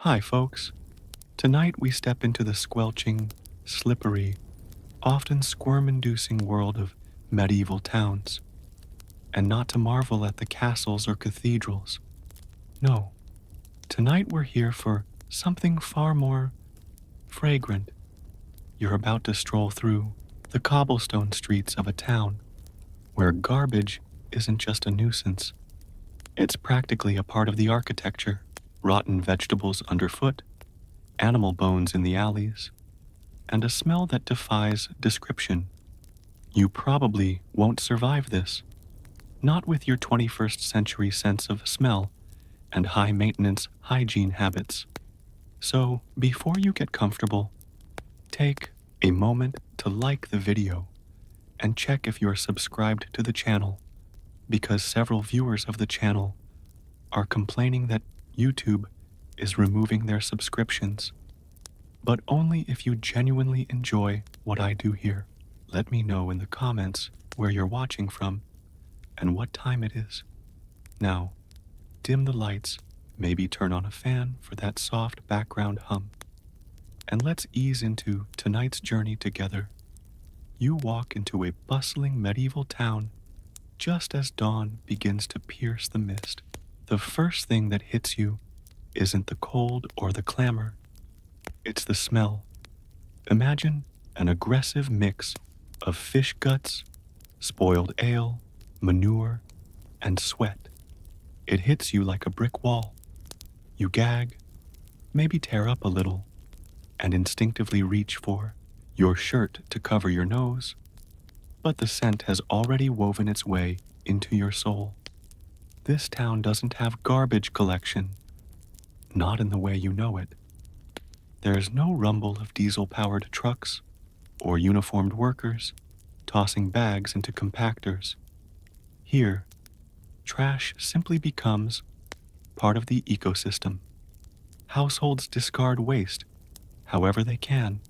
Hi, folks. Tonight we step into the squelching, slippery, often squirm-inducing world of medieval towns. And not to marvel at the castles or cathedrals. No, tonight we're here for something far more fragrant. You're about to stroll through the cobblestone streets of a town where garbage isn't just a nuisance. It's practically a part of the architecture. Rotten vegetables underfoot, animal bones in the alleys, and a smell that defies description. You probably won't survive this, not with your 21st century sense of smell and high maintenance hygiene habits. So, before you get comfortable, take a moment to like the video and check if you're subscribed to the channel, because several viewers of the channel are complaining that YouTube is removing their subscriptions. But only if you genuinely enjoy what I do here. Let me know in the comments where you're watching from and what time it is. Now, dim the lights, maybe turn on a fan for that soft background hum. And let's ease into tonight's journey together. You walk into a bustling medieval town just as dawn begins to pierce the mist. The first thing that hits you isn't the cold or the clamor. It's the smell. Imagine an aggressive mix of fish guts, spoiled ale, manure, and sweat. It hits you like a brick wall. You gag, maybe tear up a little, and instinctively reach for your shirt to cover your nose. But the scent has already woven its way into your soul. This town doesn't have garbage collection, not in the way you know it. There's no rumble of diesel-powered trucks or uniformed workers tossing bags into compactors. Here, trash simply becomes part of the ecosystem. Households discard waste however they can,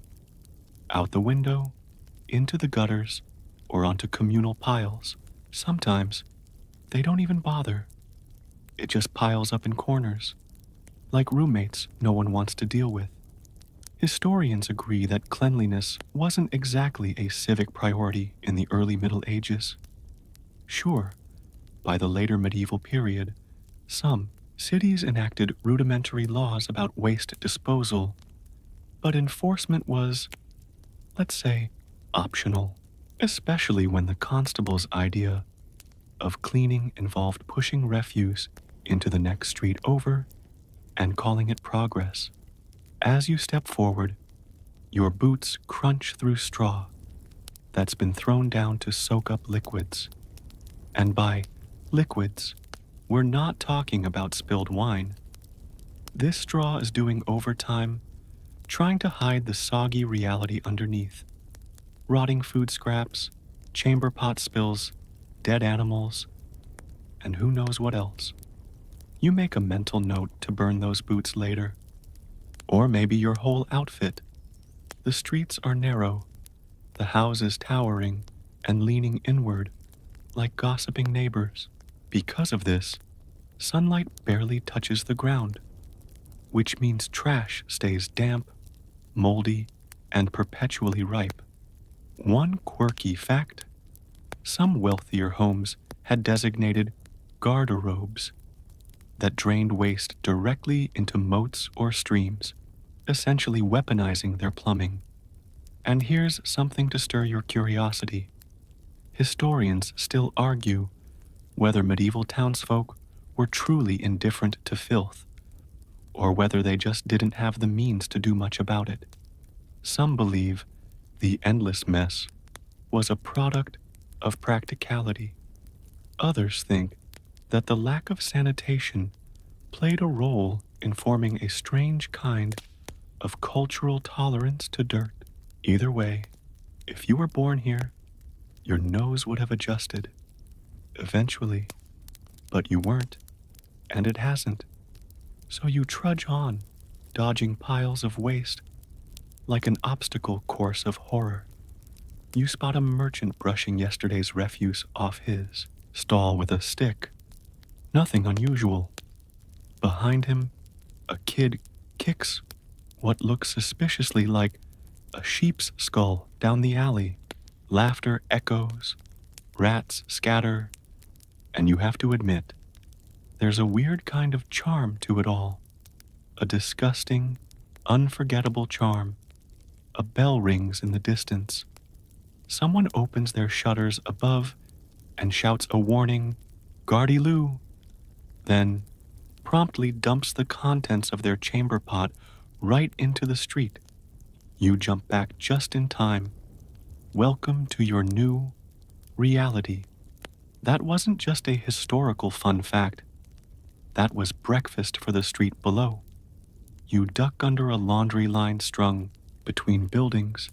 out the window, into the gutters, or onto communal piles. Sometimes, they don't even bother. It just piles up in corners, like roommates no one wants to deal with. Historians agree that cleanliness wasn't exactly a civic priority in the early Middle Ages. Sure, by the later medieval period, some cities enacted rudimentary laws about waste disposal, but enforcement was, let's say, optional, especially when the constable's idea of cleaning involved pushing refuse into the next street over and calling it progress. As you step forward, your boots crunch through straw that's been thrown down to soak up liquids. And by liquids, we're not talking about spilled wine. This straw is doing overtime, trying to hide the soggy reality underneath. Rotting food scraps, chamber pot spills, dead animals, and who knows what else. You make a mental note to burn those boots later. Or maybe your whole outfit. The streets are narrow, the houses towering and leaning inward like gossiping neighbors. Because of this, sunlight barely touches the ground, which means trash stays damp, moldy, and perpetually ripe. One quirky fact: some wealthier homes had designated garderobes that drained waste directly into moats or streams, essentially weaponizing their plumbing. And here's something to stir your curiosity. Historians still argue whether medieval townsfolk were truly indifferent to filth, or whether they just didn't have the means to do much about it. Some believe the endless mess was a product of practicality. Others think that the lack of sanitation played a role in forming a strange kind of cultural tolerance to dirt. Either way, if you were born here, your nose would have adjusted. Eventually. But you weren't, and it hasn't. So you trudge on, dodging piles of waste, like an obstacle course of horror. You spot a merchant brushing yesterday's refuse off his stall with a stick. Nothing unusual. Behind him, a kid kicks what looks suspiciously like a sheep's skull down the alley. Laughter echoes, rats scatter, and you have to admit, there's a weird kind of charm to it all. A disgusting, unforgettable charm. A bell rings in the distance. Someone opens their shutters above and shouts a warning, "Gardy-loo," then promptly dumps the contents of their chamber pot right into the street. You jump back just in time. Welcome to your new reality. That wasn't just a historical fun fact. That was breakfast for the street below. You duck under a laundry line strung between buildings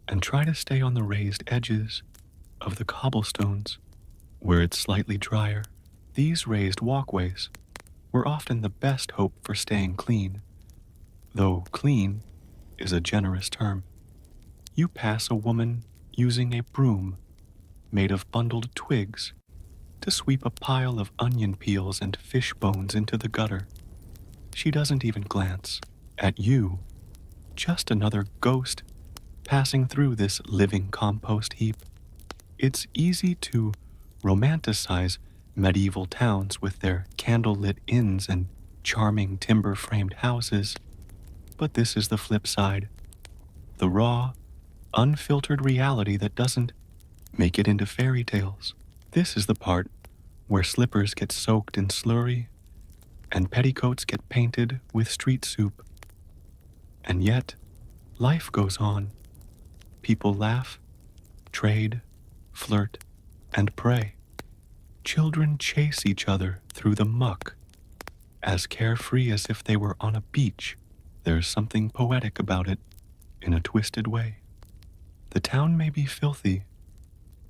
and try to stay on the raised edges of the cobblestones where it's slightly drier. These raised walkways were often the best hope for staying clean, though clean is a generous term. You pass a woman using a broom made of bundled twigs to sweep a pile of onion peels and fish bones into the gutter. She doesn't even glance at you, just another ghost passing through this living compost heap. It's easy to romanticize medieval towns with their candlelit inns and charming timber-framed houses, but this is the flip side. The raw, unfiltered reality that doesn't make it into fairy tales. This is the part where slippers get soaked in slurry and petticoats get painted with street soup. And yet, life goes on. People laugh, trade, flirt, and pray. Children chase each other through the muck, as carefree as if they were on a beach. There's something poetic about it, in a twisted way. The town may be filthy,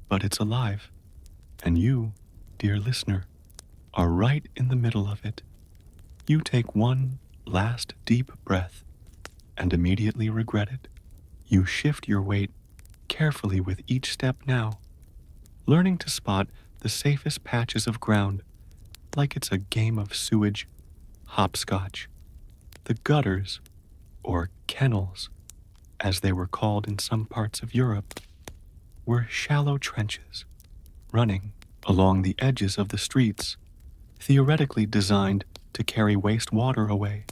but it's alive, and you, dear listener, are right in the middle of it. You take one last deep breath and immediately regret it. You shift your weight carefully with each step now, learning to spot the safest patches of ground like it's a game of sewage hopscotch. The gutters, or kennels, as they were called in some parts of Europe, were shallow trenches running along the edges of the streets, theoretically designed to carry wastewater away.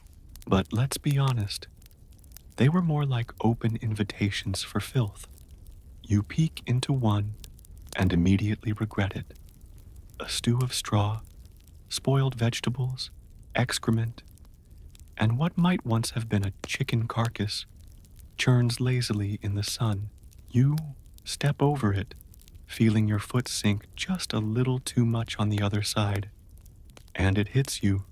But let's be honest, they were more like open invitations for filth. You peek into one and immediately regret it. A stew of straw, spoiled vegetables, excrement, and what might once have been a chicken carcass churns lazily in the sun. You step over it, feeling your foot sink just a little too much on the other side. And it hits you.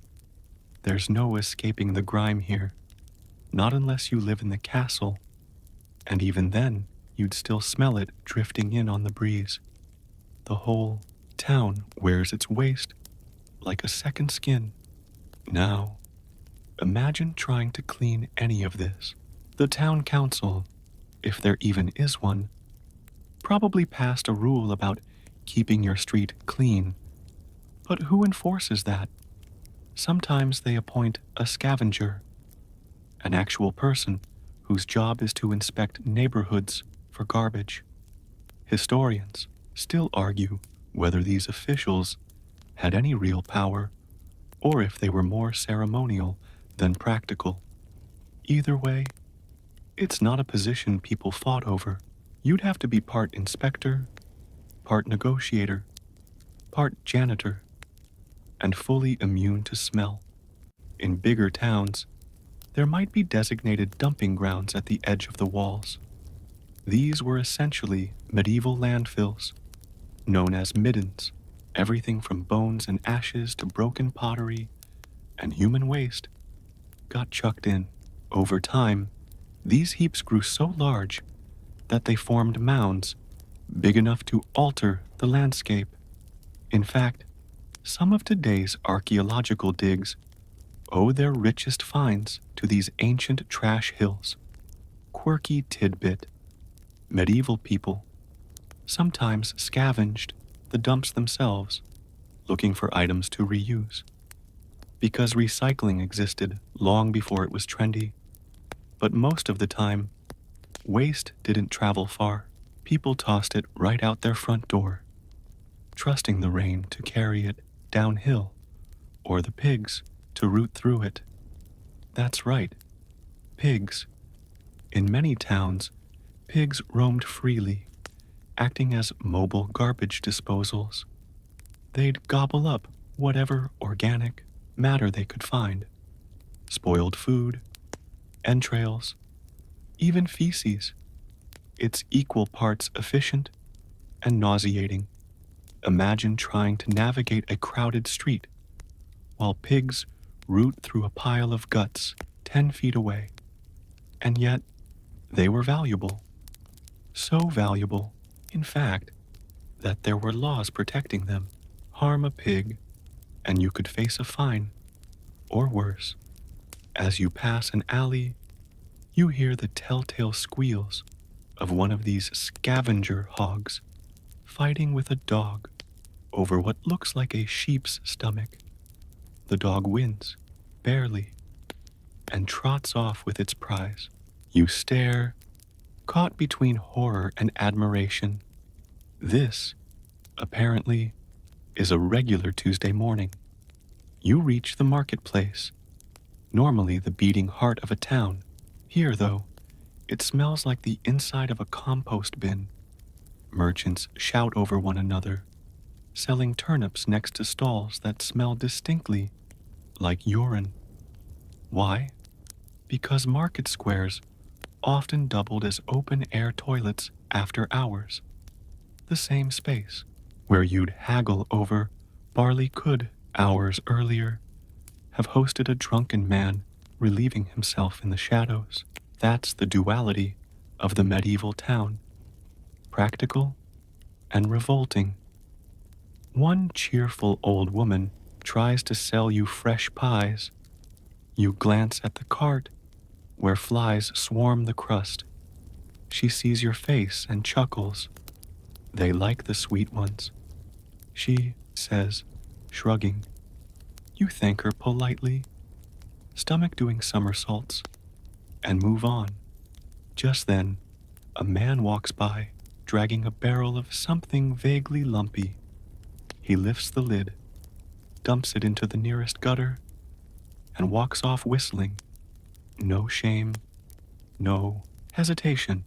There's no escaping the grime here, not unless you live in the castle, and even then, you'd still smell it drifting in on the breeze. The whole town wears its waste like a second skin. Now, imagine trying to clean any of this. The town council, if there even is one, probably passed a rule about keeping your street clean. But who enforces that? Sometimes they appoint a scavenger, an actual person whose job is to inspect neighborhoods for garbage. Historians still argue whether these officials had any real power or if they were more ceremonial than practical. Either way, it's not a position people fought over. You'd have to be part inspector, part negotiator, part janitor, and fully immune to smell. In bigger towns, there might be designated dumping grounds at the edge of the walls. These were essentially medieval landfills, known as middens. Everything from bones and ashes to broken pottery and human waste got chucked in. Over time, these heaps grew so large that they formed mounds big enough to alter the landscape. In fact, some of today's archaeological digs owe their richest finds to these ancient trash hills. Quirky tidbit. Medieval people sometimes scavenged the dumps themselves, looking for items to reuse. because recycling existed long before it was trendy. But most of the time, waste didn't travel far. People tossed it right out their front door, trusting the rain to carry it downhill or the pigs to root through it. That's right, pigs. In many towns, pigs roamed freely, acting as mobile garbage disposals. They'd gobble up whatever organic matter they could find: spoiled food, entrails, even feces. It's equal parts efficient and nauseating. Imagine trying to navigate a crowded street while pigs root through a pile of guts 10 feet away. And yet, they were valuable. So valuable, in fact, that there were laws protecting them. Harm a pig, and you could face a fine, or worse. As you pass an alley, you hear the telltale squeals of one of these scavenger hogs fighting with a dog over what looks like a sheep's stomach. The dog wins, barely, and trots off with its prize. You stare, caught between horror and admiration. This, apparently, is a regular Tuesday morning. You reach the marketplace, normally the beating heart of a town. Here, though, it smells like the inside of a compost bin. Merchants shout over one another, selling turnips next to stalls that smell distinctly like urine. Why? Because market squares often doubled as open-air toilets after hours. The same space where you'd haggle over barley could, hours earlier, have hosted a drunken man relieving himself in the shadows. That's the duality of the medieval town: practical and revolting. One cheerful old woman tries to sell you fresh pies. You glance at the cart where flies swarm the crust. She sees your face and chuckles. They like the sweet ones, she says, shrugging. You thank her politely, stomach doing somersaults, and move on. Just then, a man walks by, dragging a barrel of something vaguely lumpy. He lifts the lid, dumps it into the nearest gutter, and walks off whistling. No shame, no hesitation.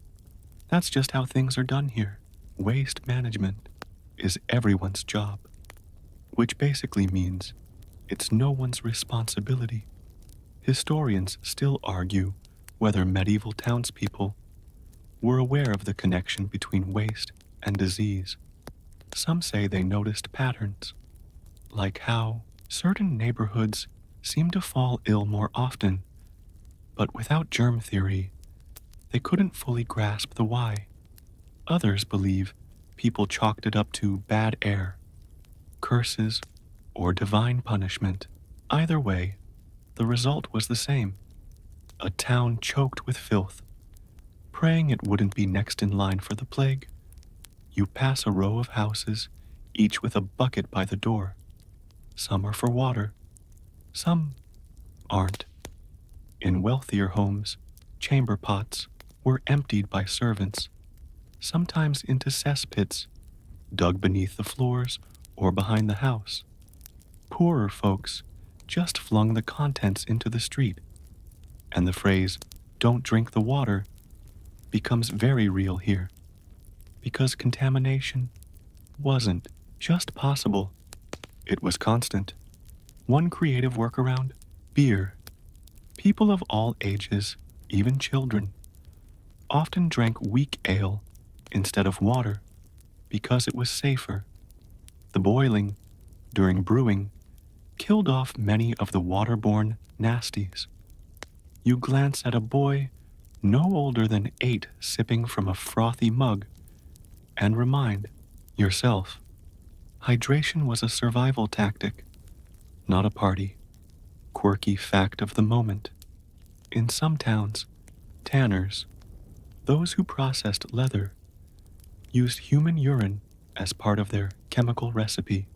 That's just how things are done here. Waste management is everyone's job, which basically means it's no one's responsibility. Historians still argue whether medieval townspeople were aware of the connection between waste and disease. Some say they noticed patterns, like how certain neighborhoods seem to fall ill more often, but without germ theory, they couldn't fully grasp the why. Others believe people chalked it up to bad air, curses, or divine punishment. Either way, the result was the same: a town choked with filth. Praying it wouldn't be next in line for the plague, you pass a row of houses, each with a bucket by the door. Some are for water, some aren't. In wealthier homes, chamber pots were emptied by servants, sometimes into cesspits, dug beneath the floors or behind the house. Poorer folks just flung the contents into the street, and the phrase, "don't drink the water," becomes very real here, because contamination wasn't just possible, it was constant. One creative workaround: beer. People of all ages, even children, often drank weak ale instead of water because it was safer. The boiling, during brewing, killed off many of the waterborne nasties. You glance at a boy no older than 8 sipping from a frothy mug and remind yourself hydration was a survival tactic, not a party. Quirky fact of the moment: in some towns, tanners, those who processed leather, used human urine as part of their chemical recipe.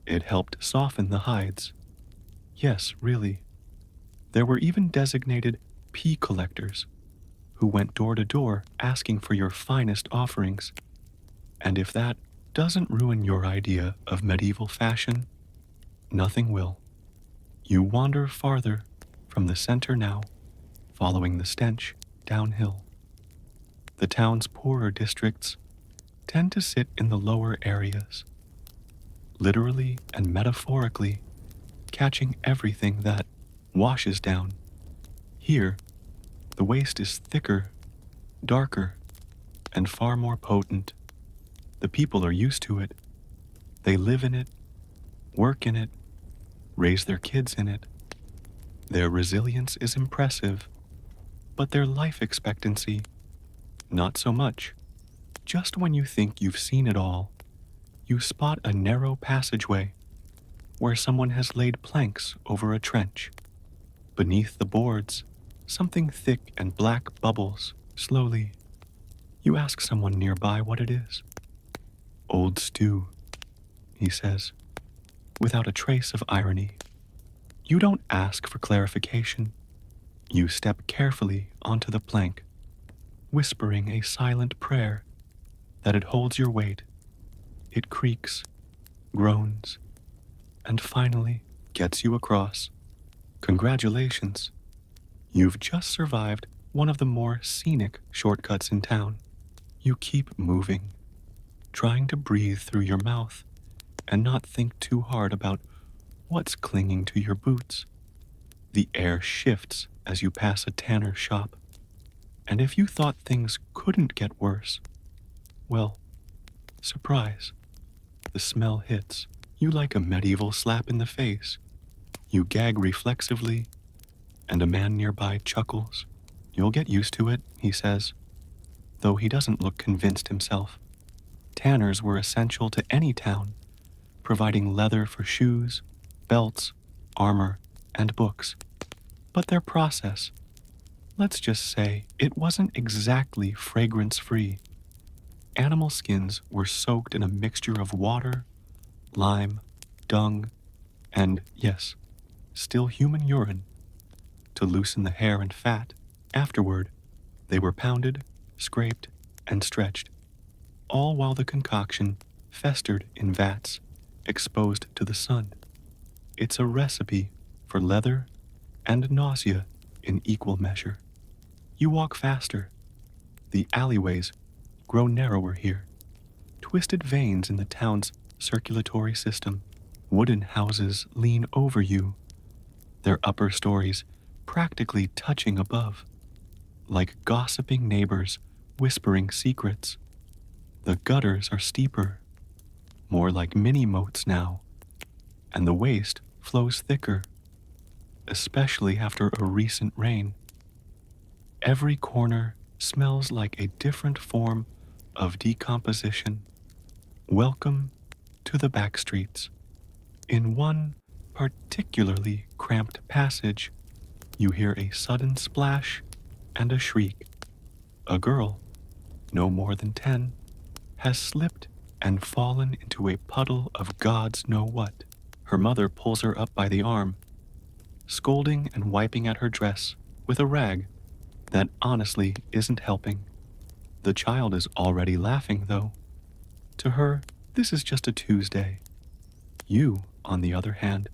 It helped soften the hides. Yes, really. There were even designated pea collectors who went door to door asking for your finest offerings. And if that doesn't ruin your idea of medieval fashion, nothing will. You wander farther from the center now, following the stench downhill. The town's poorer districts tend to sit in the lower areas, literally and metaphorically catching everything that washes down. Here, the waste is thicker, darker, and far more potent. The people are used to it. They live in it, work in it, raise their kids in it. Their resilience is impressive, but their life expectancy, not so much. Just when you think you've seen it all, you spot a narrow passageway where someone has laid planks over a trench. Beneath the boards, something thick and black bubbles slowly. You ask someone nearby what it is. Old stew, he says, without a trace of irony. You don't ask for clarification. You step carefully onto the plank, whispering a silent prayer that it holds your weight. It creaks, groans, and finally gets you across. Congratulations. You've just survived one of the more scenic shortcuts in town. You keep moving, trying to breathe through your mouth and not think too hard about what's clinging to your boots. The air shifts as you pass a tanner's shop, and if you thought things couldn't get worse, well, surprise. The smell hits you like a medieval slap in the face. You gag reflexively, and a man nearby chuckles. You'll get used to it, he says, though he doesn't look convinced himself. Tanners were essential to any town, providing leather for shoes, belts, armor, and books. But their process, let's just say, it wasn't exactly fragrance-free. Animal skins were soaked in a mixture of water, lime, dung, and, yes, still human urine, to loosen the hair and fat. Afterward, they were pounded, scraped, and stretched, all while the concoction festered in vats, exposed to the sun. It's a recipe for leather and nausea in equal measure. You walk faster. The alleyways grow narrower here. Twisted veins in the town's circulatory system. Wooden houses lean over you, their upper stories practically touching above, like gossiping neighbors whispering secrets. The gutters are steeper, more like mini moats now, and the waste flows thicker, especially after a recent rain. Every corner smells like a different form of decomposition. Welcome to the back streets. In one particularly cramped passage, you hear a sudden splash and a shriek. A girl, no more than 10, has slipped and fallen into a puddle of gods know what. Her mother pulls her up by the arm, scolding and wiping at her dress with a rag that honestly isn't helping. The child is already laughing, though. To her, this is just a Tuesday. You, on the other hand,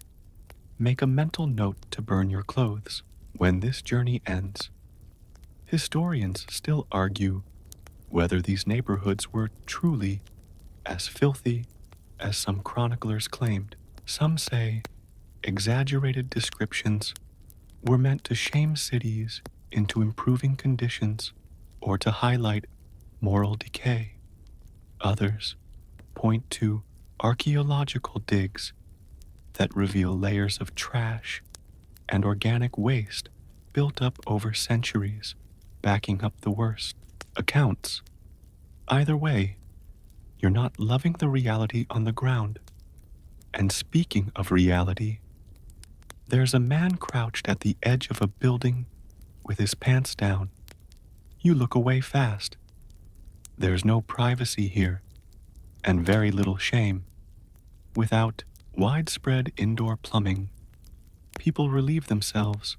make a mental note to burn your clothes when this journey ends. Historians still argue whether these neighborhoods were truly as filthy as some chroniclers claimed. Some say exaggerated descriptions were meant to shame cities into improving conditions or to highlight moral decay. Others point to archaeological digs that reveal layers of trash and organic waste built up over centuries, backing up the worst accounts. Either way, you're not loving the reality on the ground. And speaking of reality, there's a man crouched at the edge of a building with his pants down. You look away fast. There's no privacy here, and very little shame. Without widespread indoor plumbing, People relieve themselves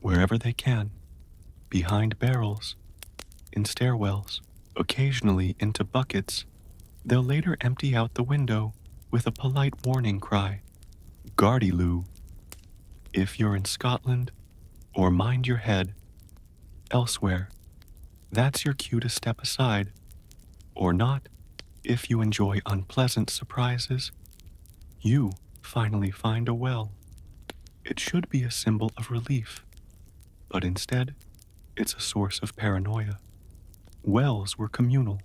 wherever they can, behind barrels, in stairwells, occasionally into buckets. They'll later empty out the window with a polite warning cry, Gardyloo, if you're in Scotland, or mind your head. Elsewhere, that's your cue to step aside, or not, if you enjoy unpleasant surprises. You finally find a well. It should be a symbol of relief, but instead, it's a source of paranoia. Wells were communal,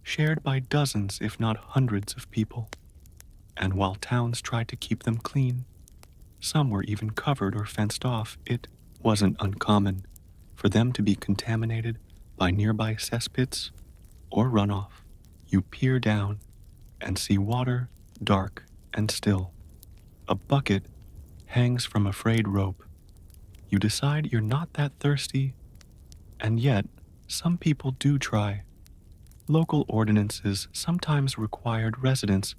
shared by dozens if not hundreds of people, and while towns tried to keep them clean, some were even covered or fenced off. It wasn't uncommon for them to be contaminated by nearby cesspits or runoff. You peer down and see water, dark and still. A bucket hangs from a frayed rope. You decide you're not that thirsty, and yet some people do try. Local ordinances sometimes required residents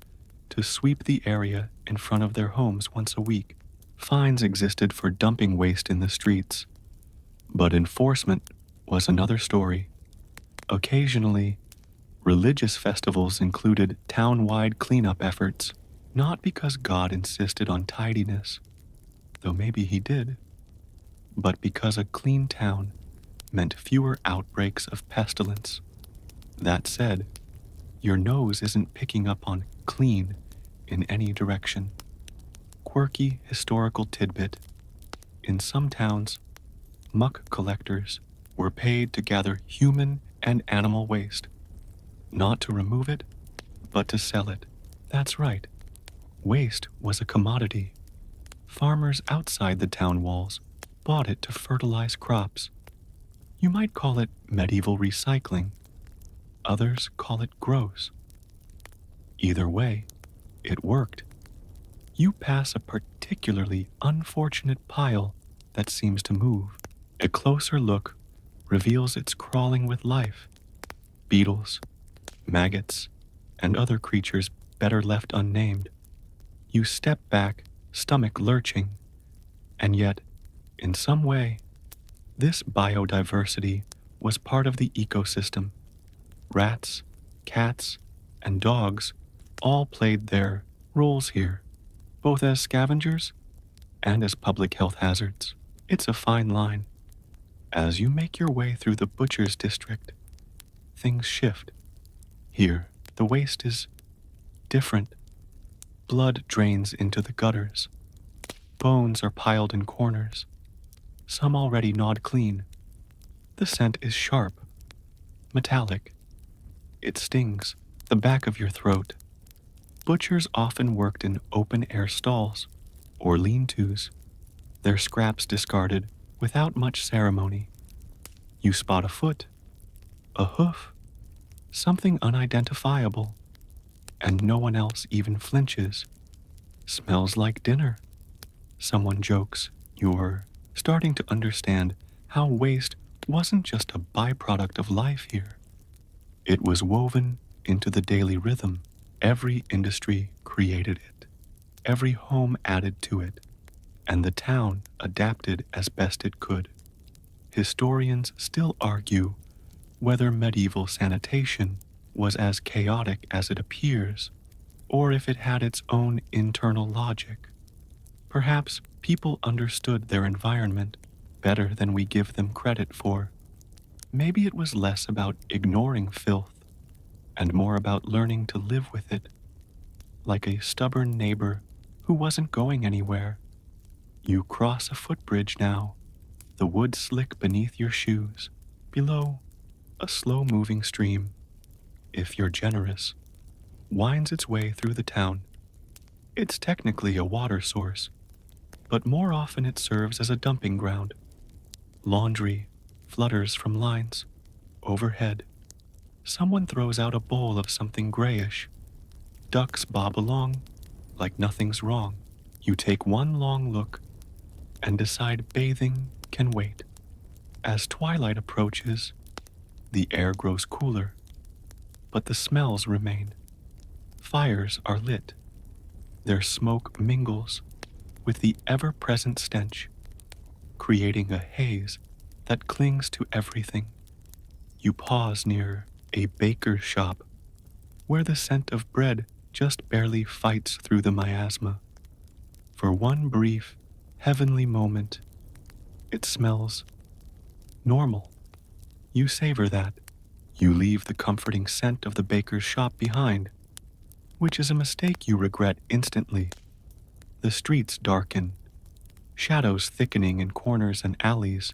to sweep the area in front of their homes once a week. Fines existed for dumping waste in the streets, but enforcement was another story. Occasionally, religious festivals included town-wide cleanup efforts, not because God insisted on tidiness, though maybe he did, but because a clean town meant fewer outbreaks of pestilence. That said, your nose isn't picking up on clean in any direction. Quirky historical tidbit. In some towns, muck collectors were paid to gather human and animal waste, not to remove it, but to sell it. That's right. Waste was a commodity. Farmers outside the town walls bought it to fertilize crops. You might call it medieval recycling. Others call it gross. Either way, it worked. You pass a particularly unfortunate pile that seems to move. A closer look reveals it's crawling with life. Beetles, maggots, and other creatures better left unnamed. You step back, stomach lurching, and yet, in some way, this biodiversity was part of the ecosystem. Rats, cats, and dogs all played their roles here, both as scavengers and as public health hazards. It's a fine line. As you make your way through the butcher's district, things shift. Here, the waste is different. Blood drains into the gutters. Bones are piled in corners, some already gnawed clean. The scent is sharp, metallic. It stings the back of your throat. Butchers often worked in open-air stalls or lean-tos, their scraps discarded without much ceremony. You spot a foot, a hoof, something unidentifiable, and no one else even flinches. Smells like dinner. Someone jokes. You're starting to understand how waste wasn't just a byproduct of life here. It was woven into the daily rhythm. Every industry created it. Every home added to it, and the town adapted as best it could. Historians still argue whether medieval sanitation was as chaotic as it appears, or if it had its own internal logic. Perhaps people understood their environment better than we give them credit for. Maybe it was less about ignoring filth and more about learning to live with it, like a stubborn neighbor who wasn't going anywhere. You cross a footbridge now, the wood slick beneath your shoes. Below, a slow-moving stream, if you're generous, winds its way through the town. It's technically a water source, but more often it serves as a dumping ground. Laundry flutters from lines. Overhead, someone throws out a bowl of something grayish. Ducks bob along like nothing's wrong. You take one long look and decide bathing can wait. As twilight approaches, the air grows cooler, but the smells remain. Fires are lit. Their smoke mingles with the ever-present stench, creating a haze that clings to everything. You pause near a baker's shop where the scent of bread just barely fights through the miasma. For one brief, heavenly moment, it smells normal. You savor that. You leave the comforting scent of the baker's shop behind, which is a mistake you regret instantly. The streets darken, shadows thickening in corners and alleys.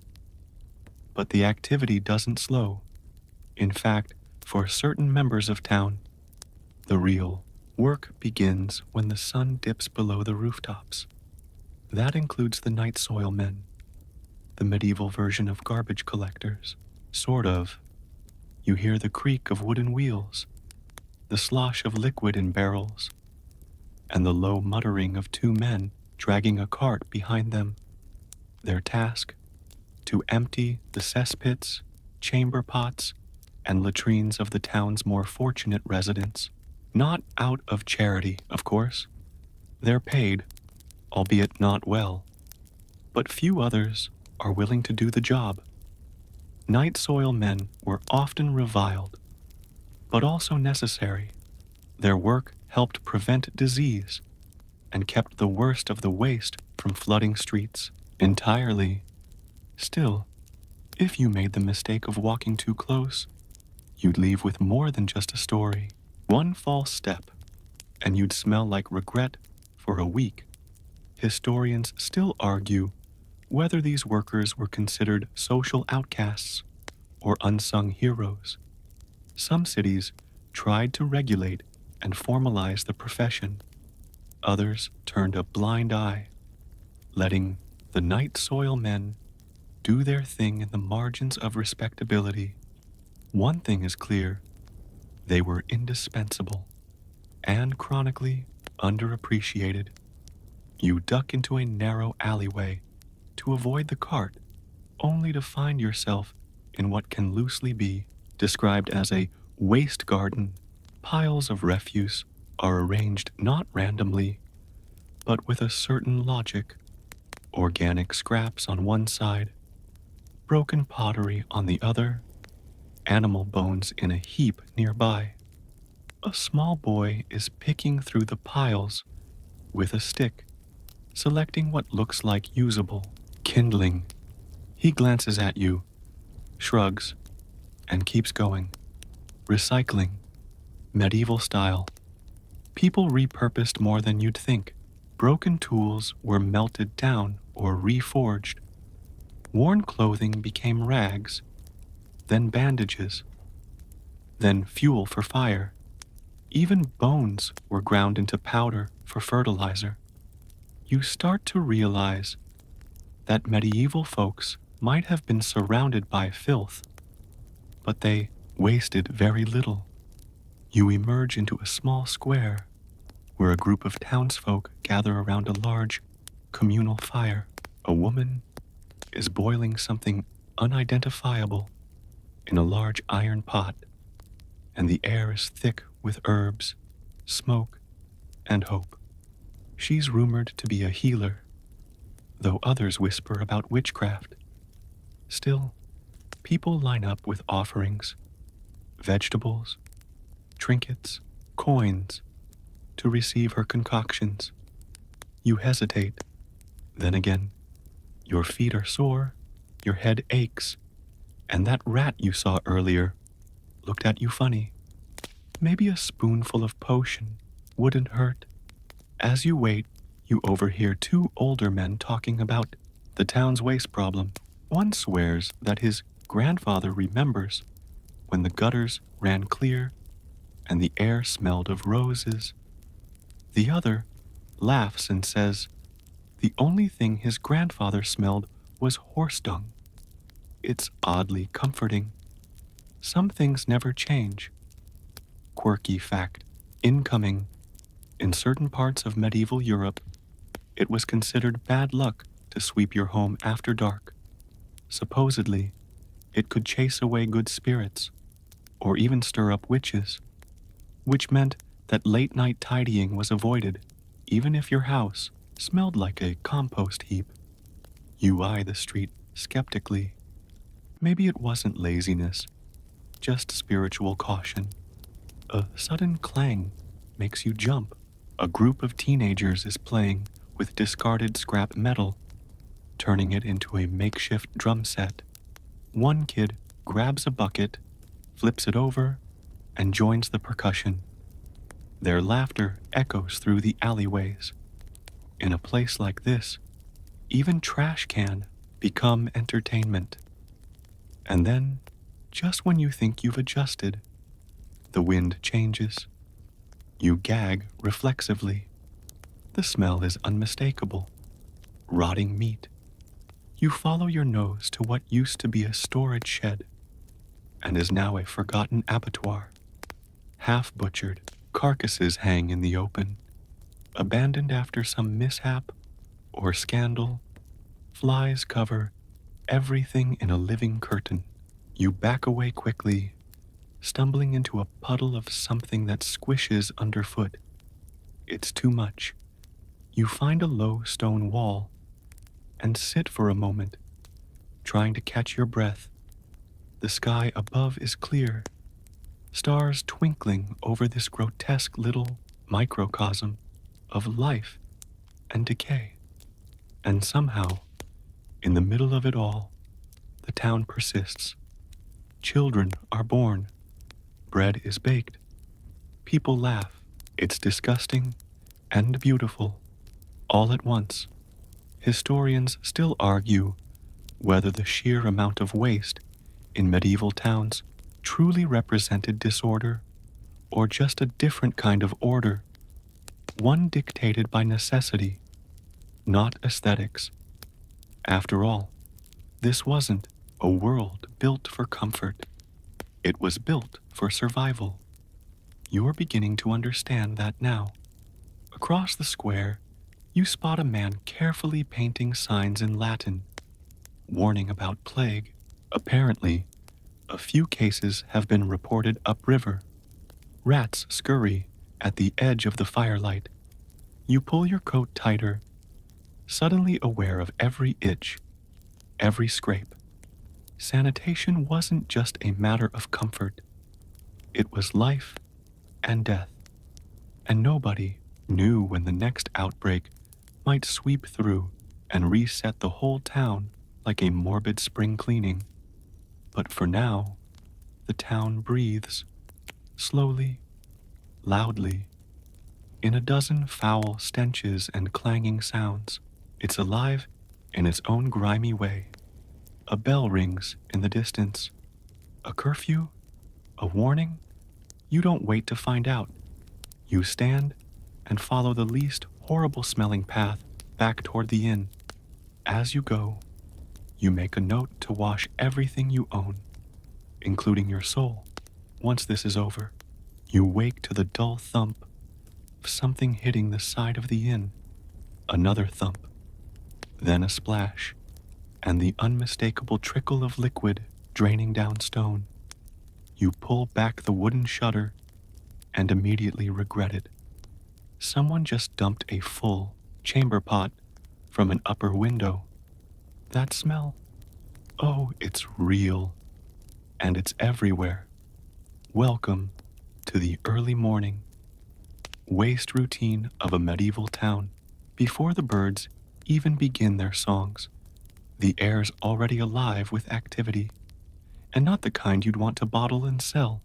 But the activity doesn't slow. In fact, for certain members of town, the real work begins when the sun dips below the rooftops. That includes the night soil men, the medieval version of garbage collectors. Sort of. You hear the creak of wooden wheels, the slosh of liquid in barrels, and the low muttering of two men dragging a cart behind them. Their task? To empty the cesspits, chamber pots, and latrines of the town's more fortunate residents. Not out of charity, of course. They're paid, albeit not well. But few others are willing to do the job. Night soil men were often reviled, but also necessary. Their work helped prevent disease and kept the worst of the waste from flooding streets entirely. Still, if you made the mistake of walking too close, you'd leave with more than just a story. One false step, and you'd smell like regret for a week. Historians still argue whether these workers were considered social outcasts or unsung heroes. Some cities tried to regulate and formalize the profession. Others turned a blind eye, letting the night soil men do their thing in the margins of respectability. One thing is clear: they were indispensable and chronically underappreciated. You duck into a narrow alleyway to avoid the cart, only to find yourself in what can loosely be described as a waste garden. Piles of refuse are arranged not randomly, but with a certain logic. Organic scraps on one side, broken pottery on the other, animal bones in a heap nearby. A small boy is picking through the piles with a stick, selecting what looks like usable kindling. He glances at you, shrugs, and keeps going. Recycling, medieval style. People repurposed more than you'd think. Broken tools were melted down or reforged. Worn clothing became rags, then bandages, then fuel for fire. Even bones were ground into powder for fertilizer. You start to realize that medieval folks might have been surrounded by filth, but they wasted very little. You emerge into a small square where a group of townsfolk gather around a large communal fire. A woman is boiling something unidentifiable in a large iron pot, and the air is thick with herbs, smoke, and hope. She's rumored to be a healer, though others whisper about witchcraft. Still, people line up with offerings, vegetables, trinkets, coins, to receive her concoctions. You hesitate. Then again, your feet are sore, your head aches, and that rat you saw earlier looked at you funny. Maybe a spoonful of potion wouldn't hurt. As you wait, you overhear two older men talking about the town's waste problem. One swears that his grandfather remembers when the gutters ran clear and the air smelled of roses. The other laughs and says the only thing his grandfather smelled was horse dung. It's oddly comforting. Some things never change. Quirky fact, incoming. In certain parts of medieval Europe, it was considered bad luck to sweep your home after dark. Supposedly, it could chase away good spirits, or even stir up witches, which meant that late-night tidying was avoided, even if your house smelled like a compost heap. You eye the street skeptically. Maybe it wasn't laziness, just spiritual caution. A sudden clang makes you jump. A group of teenagers is playing with discarded scrap metal, turning it into a makeshift drum set. One kid grabs a bucket, flips it over, and joins the percussion. Their laughter echoes through the alleyways. In a place like this, even trash can become entertainment. And then, just when you think you've adjusted, the wind changes. You gag reflexively. The smell is unmistakable. Rotting meat. You follow your nose to what used to be a storage shed and is now a forgotten abattoir. Half-butchered carcasses hang in the open, abandoned after some mishap or scandal. Flies cover everything in a living curtain. You back away quickly, stumbling into a puddle of something that squishes underfoot. It's too much. You find a low stone wall and sit for a moment, trying to catch your breath. The sky above is clear, stars twinkling over this grotesque little microcosm of life and decay. And somehow, in the middle of it all, the town persists. Children are born. Bread is baked. People laugh. It's disgusting and beautiful, all at once. Historians still argue whether the sheer amount of waste in medieval towns truly represented disorder or just a different kind of order, one dictated by necessity, not aesthetics. After all, this wasn't a world built for comfort. It was built for survival. You're beginning to understand that now. Across the square, you spot a man carefully painting signs in Latin, warning about plague. Apparently, a few cases have been reported upriver. Rats scurry at the edge of the firelight. You pull your coat tighter, suddenly aware of every itch, every scrape. Sanitation wasn't just a matter of comfort. It was life and death. And nobody knew when the next outbreak might sweep through and reset the whole town like a morbid spring cleaning. But for now, the town breathes, slowly, loudly, in a dozen foul stenches and clanging sounds. It's alive in its own grimy way. A bell rings in the distance. A curfew? A warning? You don't wait to find out. You stand and follow the least horrible-smelling path back toward the inn. As you go, you make a note to wash everything you own, including your soul. Once this is over, you wake to the dull thump of something hitting the side of the inn. Another thump, then a splash, and the unmistakable trickle of liquid draining down stone. You pull back the wooden shutter and immediately regret it. Someone just dumped a full chamber pot from an upper window. That smell? Oh, it's real. And it's everywhere. Welcome to the early morning waste routine of a medieval town. Before the birds even begin their songs, the air's already alive with activity, and not the kind you'd want to bottle and sell.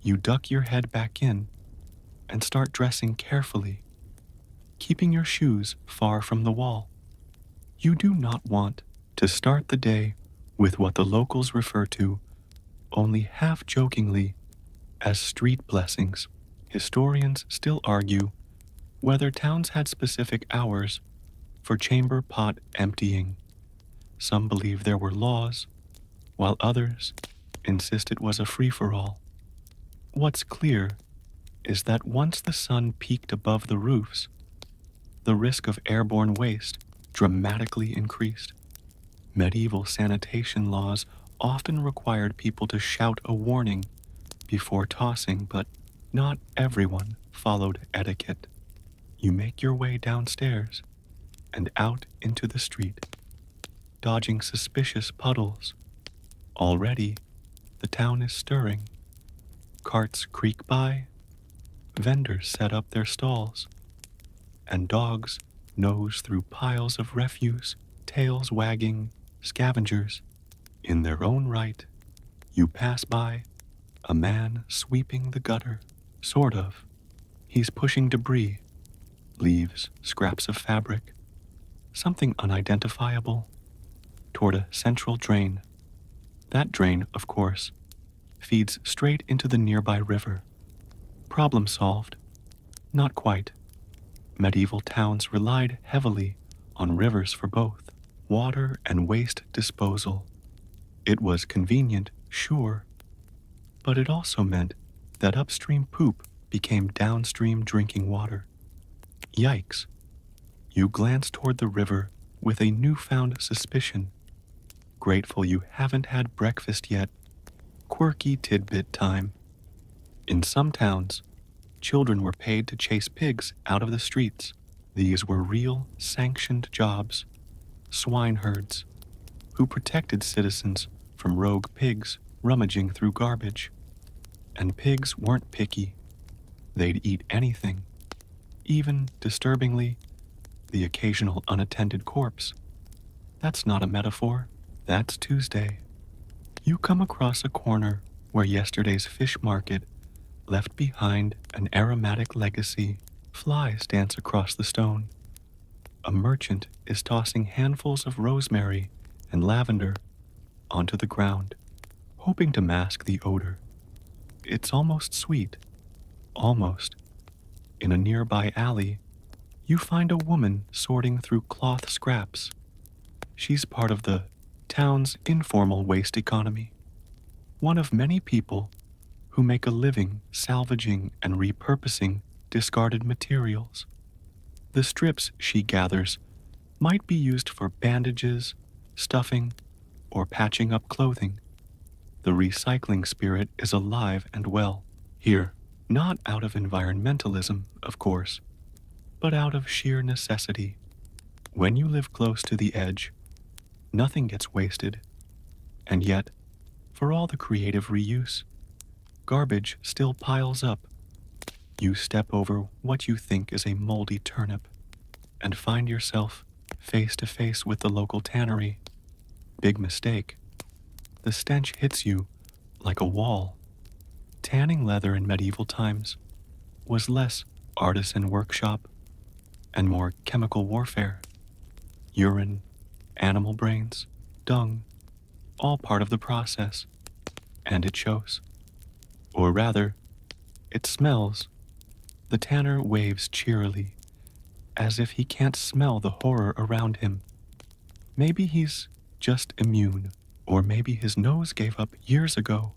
You duck your head back in and start dressing carefully, keeping your shoes far from the wall. You do not want to start the day with what the locals refer to, only half-jokingly, as street blessings. Historians still argue whether towns had specific hours for chamber pot emptying. Some believe there were laws, while others insist it was a free-for-all. What's clear is that once the sun peaked above the roofs, the risk of airborne waste dramatically increased. Medieval sanitation laws often required people to shout a warning before tossing, but not everyone followed etiquette. You make your way downstairs, and out into the street, dodging suspicious puddles. Already, the town is stirring. Carts creak by, vendors set up their stalls, and dogs nose through piles of refuse, tails wagging, scavengers. In their own right, you pass by a man sweeping the gutter. Sort of. He's pushing debris, leaves, scraps of fabric, something unidentifiable, toward a central drain. That drain, of course, feeds straight into the nearby river. Problem solved? Not quite. Medieval towns relied heavily on rivers for both water and waste disposal. It was convenient, sure, but it also meant that upstream poop became downstream drinking water. Yikes. You glance toward the river with a newfound suspicion, grateful you haven't had breakfast yet. Quirky tidbit time. In some towns, children were paid to chase pigs out of the streets. These were real, sanctioned jobs. Swineherds, who protected citizens from rogue pigs rummaging through garbage. And pigs weren't picky. They'd eat anything, even, disturbingly, the occasional unattended corpse. That's not a metaphor. That's Tuesday. You come across a corner where yesterday's fish market left behind an aromatic legacy. Flies dance across the stone. A merchant is tossing handfuls of rosemary and lavender onto the ground, hoping to mask the odor. It's almost sweet. Almost. In a nearby alley, you find a woman sorting through cloth scraps. She's part of the town's informal waste economy. One of many people who make a living salvaging and repurposing discarded materials. The strips she gathers might be used for bandages, stuffing, or patching up clothing. The recycling spirit is alive and well here, not out of environmentalism, of course, but out of sheer necessity. When you live close to the edge, nothing gets wasted, and yet, for all the creative reuse, garbage still piles up. You step over what you think is a moldy turnip and find yourself face to face with the local tannery. Big mistake. The stench hits you like a wall. Tanning leather in medieval times was less artisan workshop and more chemical warfare. Urine, animal brains, dung, all part of the process. And it shows. Or rather, it smells. The tanner waves cheerily, as if he can't smell the horror around him. Maybe he's just immune, or maybe his nose gave up years ago.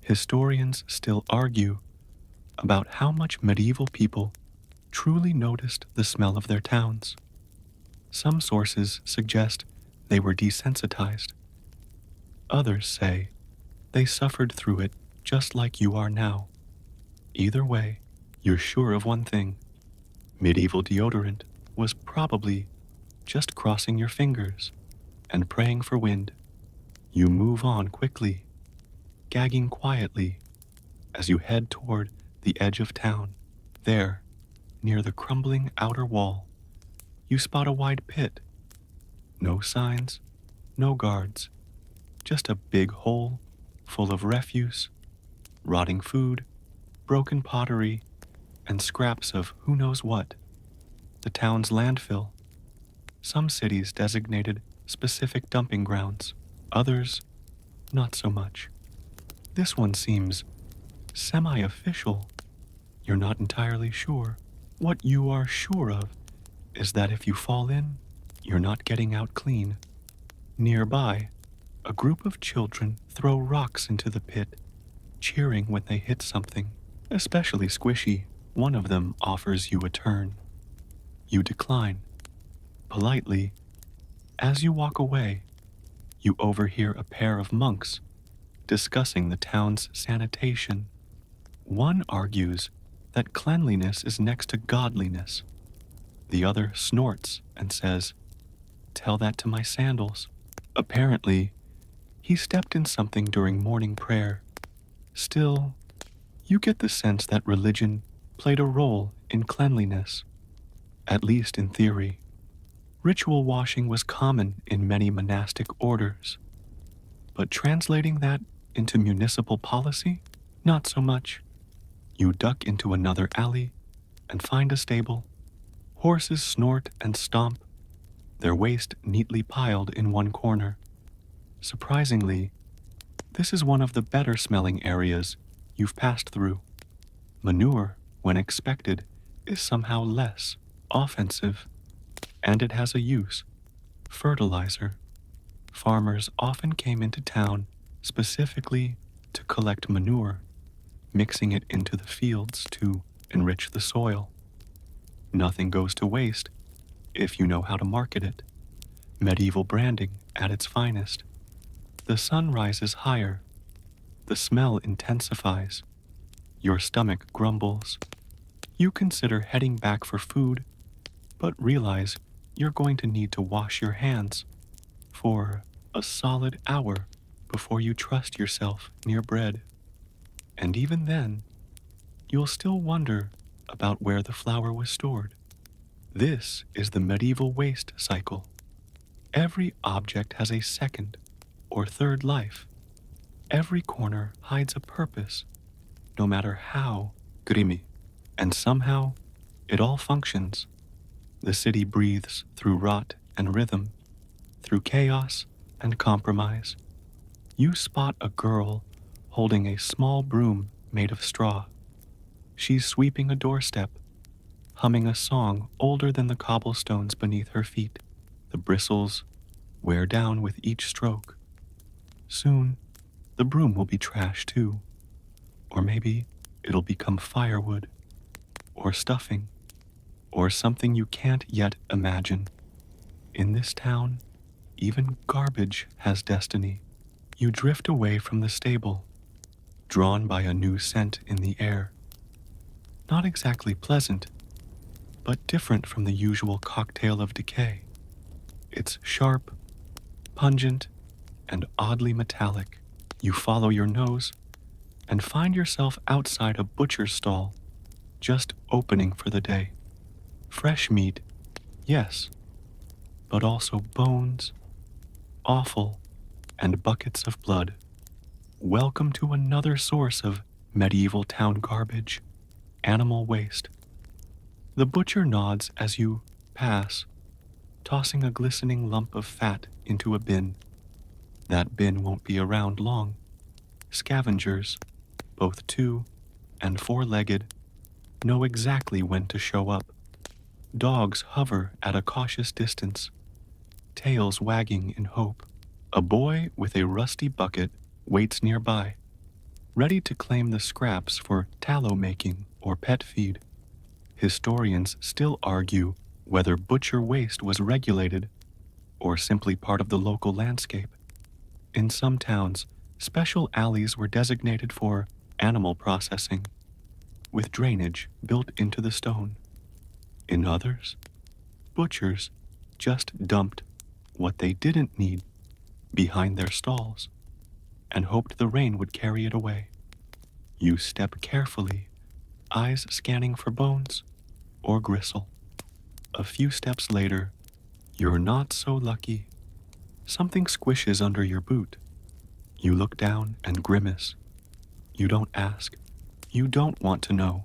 Historians still argue about how much medieval people truly noticed the smell of their towns. Some sources suggest they were desensitized. Others say they suffered through it just like you are now. Either way, you're sure of one thing. Medieval deodorant was probably just crossing your fingers and praying for wind. You move on quickly, gagging quietly as you head toward the edge of town. There, near the crumbling outer wall, you spot a wide pit. No signs, no guards, just a big hole full of refuse, rotting food, broken pottery, and scraps of who knows what. The town's landfill. Some cities designated specific dumping grounds, others not so much. This one seems semi-official. You're not entirely sure. What you are sure of is that if you fall in, you're not getting out clean. Nearby, a group of children throw rocks into the pit, cheering when they hit something, especially squishy. One of them offers you a turn. You decline. Politely, as you walk away, you overhear a pair of monks discussing the town's sanitation. One argues that cleanliness is next to godliness. The other snorts and says, "Tell that to my sandals." Apparently, he stepped in something during morning prayer. Still, you get the sense that religion played a role in cleanliness, at least in theory. Ritual washing was common in many monastic orders, but translating that into municipal policy? Not so much. You duck into another alley and find a stable. Horses snort and stomp, their waste neatly piled in one corner. Surprisingly, this is one of the better smelling areas you've passed through. Manure, when expected, is somehow less offensive, and it has a use: fertilizer. Farmers often came into town specifically to collect manure, mixing it into the fields to enrich the soil. Nothing goes to waste if you know how to market it. Medieval branding at its finest. The sun rises higher. The smell intensifies. Your stomach grumbles. You consider heading back for food, but realize you're going to need to wash your hands for a solid hour before you trust yourself near bread. And even then, you'll still wonder about where the flour was stored. This is the medieval waste cycle. Every object has a second or third life. Every corner hides a purpose, no matter how grimy. And somehow, it all functions. The city breathes through rot and rhythm, through chaos and compromise. You spot a girl holding a small broom made of straw. She's sweeping a doorstep, humming a song older than the cobblestones beneath her feet. The bristles wear down with each stroke. Soon, the broom will be trash too. Or maybe it'll become firewood, or stuffing, or something you can't yet imagine. In this town, even garbage has destiny. You drift away from the stable, drawn by a new scent in the air. Not exactly pleasant, but different from the usual cocktail of decay. It's sharp, pungent, and oddly metallic. You follow your nose and find yourself outside a butcher's stall, just opening for the day. Fresh meat, yes, but also bones, offal, and buckets of blood. Welcome to another source of medieval town garbage, animal waste. The butcher nods as you pass, tossing a glistening lump of fat into a bin. That bin won't be around long. Scavengers, both two and four-legged, know exactly when to show up. Dogs hover at a cautious distance, tails wagging in hope. A boy with a rusty bucket waits nearby, ready to claim the scraps for tallow making or pet feed. Historians still argue whether butcher waste was regulated or simply part of the local landscape. In some towns, special alleys were designated for animal processing, with drainage built into the stone. In others, butchers just dumped what they didn't need behind their stalls and hoped the rain would carry it away. You step carefully, eyes scanning for bones or gristle. A few steps later, you're not so lucky. Something squishes under your boot. You look down and grimace. You don't ask. You don't want to know.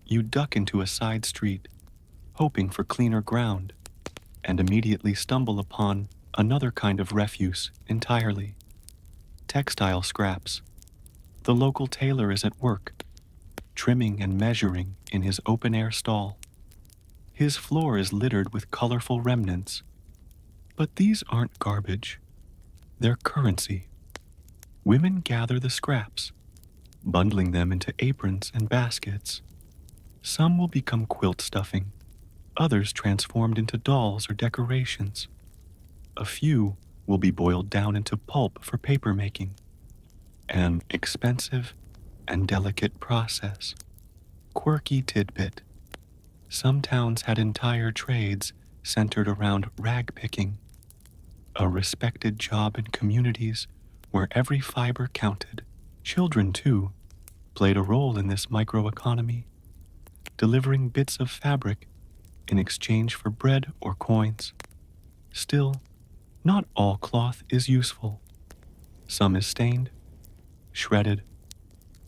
You duck into a side street, hoping for cleaner ground, and immediately stumble upon another kind of refuse entirely. Textile scraps. The local tailor is at work, trimming and measuring in his open-air stall. His floor is littered with colorful remnants. But these aren't garbage. They're currency. Women gather the scraps, bundling them into aprons and baskets. Some will become quilt stuffing, others transformed into dolls or decorations. A few will be boiled down into pulp for paper making. An expensive and delicate process. Quirky tidbit. Some towns had entire trades centered around rag picking, a respected job in communities where every fiber counted. Children, too, played a role in this microeconomy, delivering bits of fabric in exchange for bread or coins. Still, not all cloth is useful. Some is stained, shredded,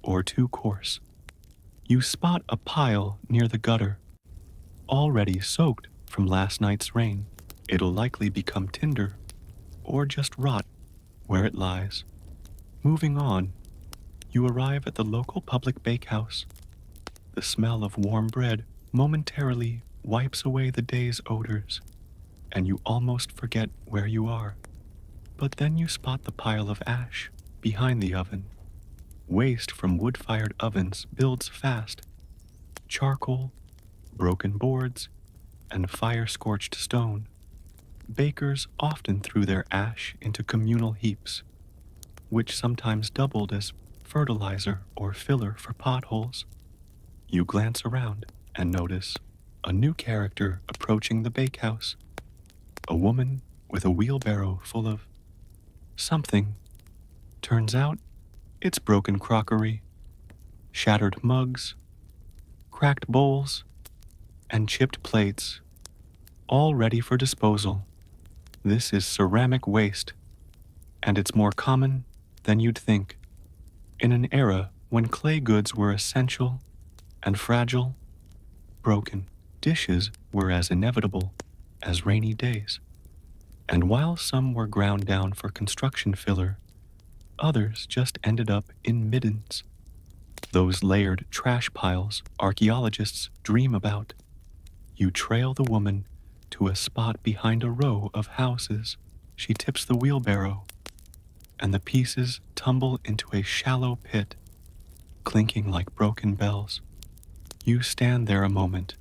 or too coarse. You spot a pile near the gutter, already soaked from last night's rain. It'll likely become tinder or just rot where it lies. Moving on, you arrive at the local public bakehouse. The smell of warm bread momentarily wipes away the day's odors, and you almost forget where you are. But then you spot the pile of ash behind the oven. Waste from wood-fired ovens builds fast. Charcoal, broken boards, and fire-scorched stone. Bakers often threw their ash into communal heaps, which sometimes doubled as fertilizer or filler for potholes. You glance around and notice a new character approaching the bakehouse. A woman with a wheelbarrow full of something. Turns out it's broken crockery, shattered mugs, cracked bowls, and chipped plates, all ready for disposal. This is ceramic waste, and it's more common than you'd think. In an era when clay goods were essential and fragile, broken dishes were as inevitable as rainy days. And while some were ground down for construction filler, others just ended up in middens. Those layered trash piles archaeologists dream about. You trail the woman to a spot behind a row of houses. She tips the wheelbarrow, and the pieces tumble into a shallow pit, clinking like broken bells. You stand there a moment,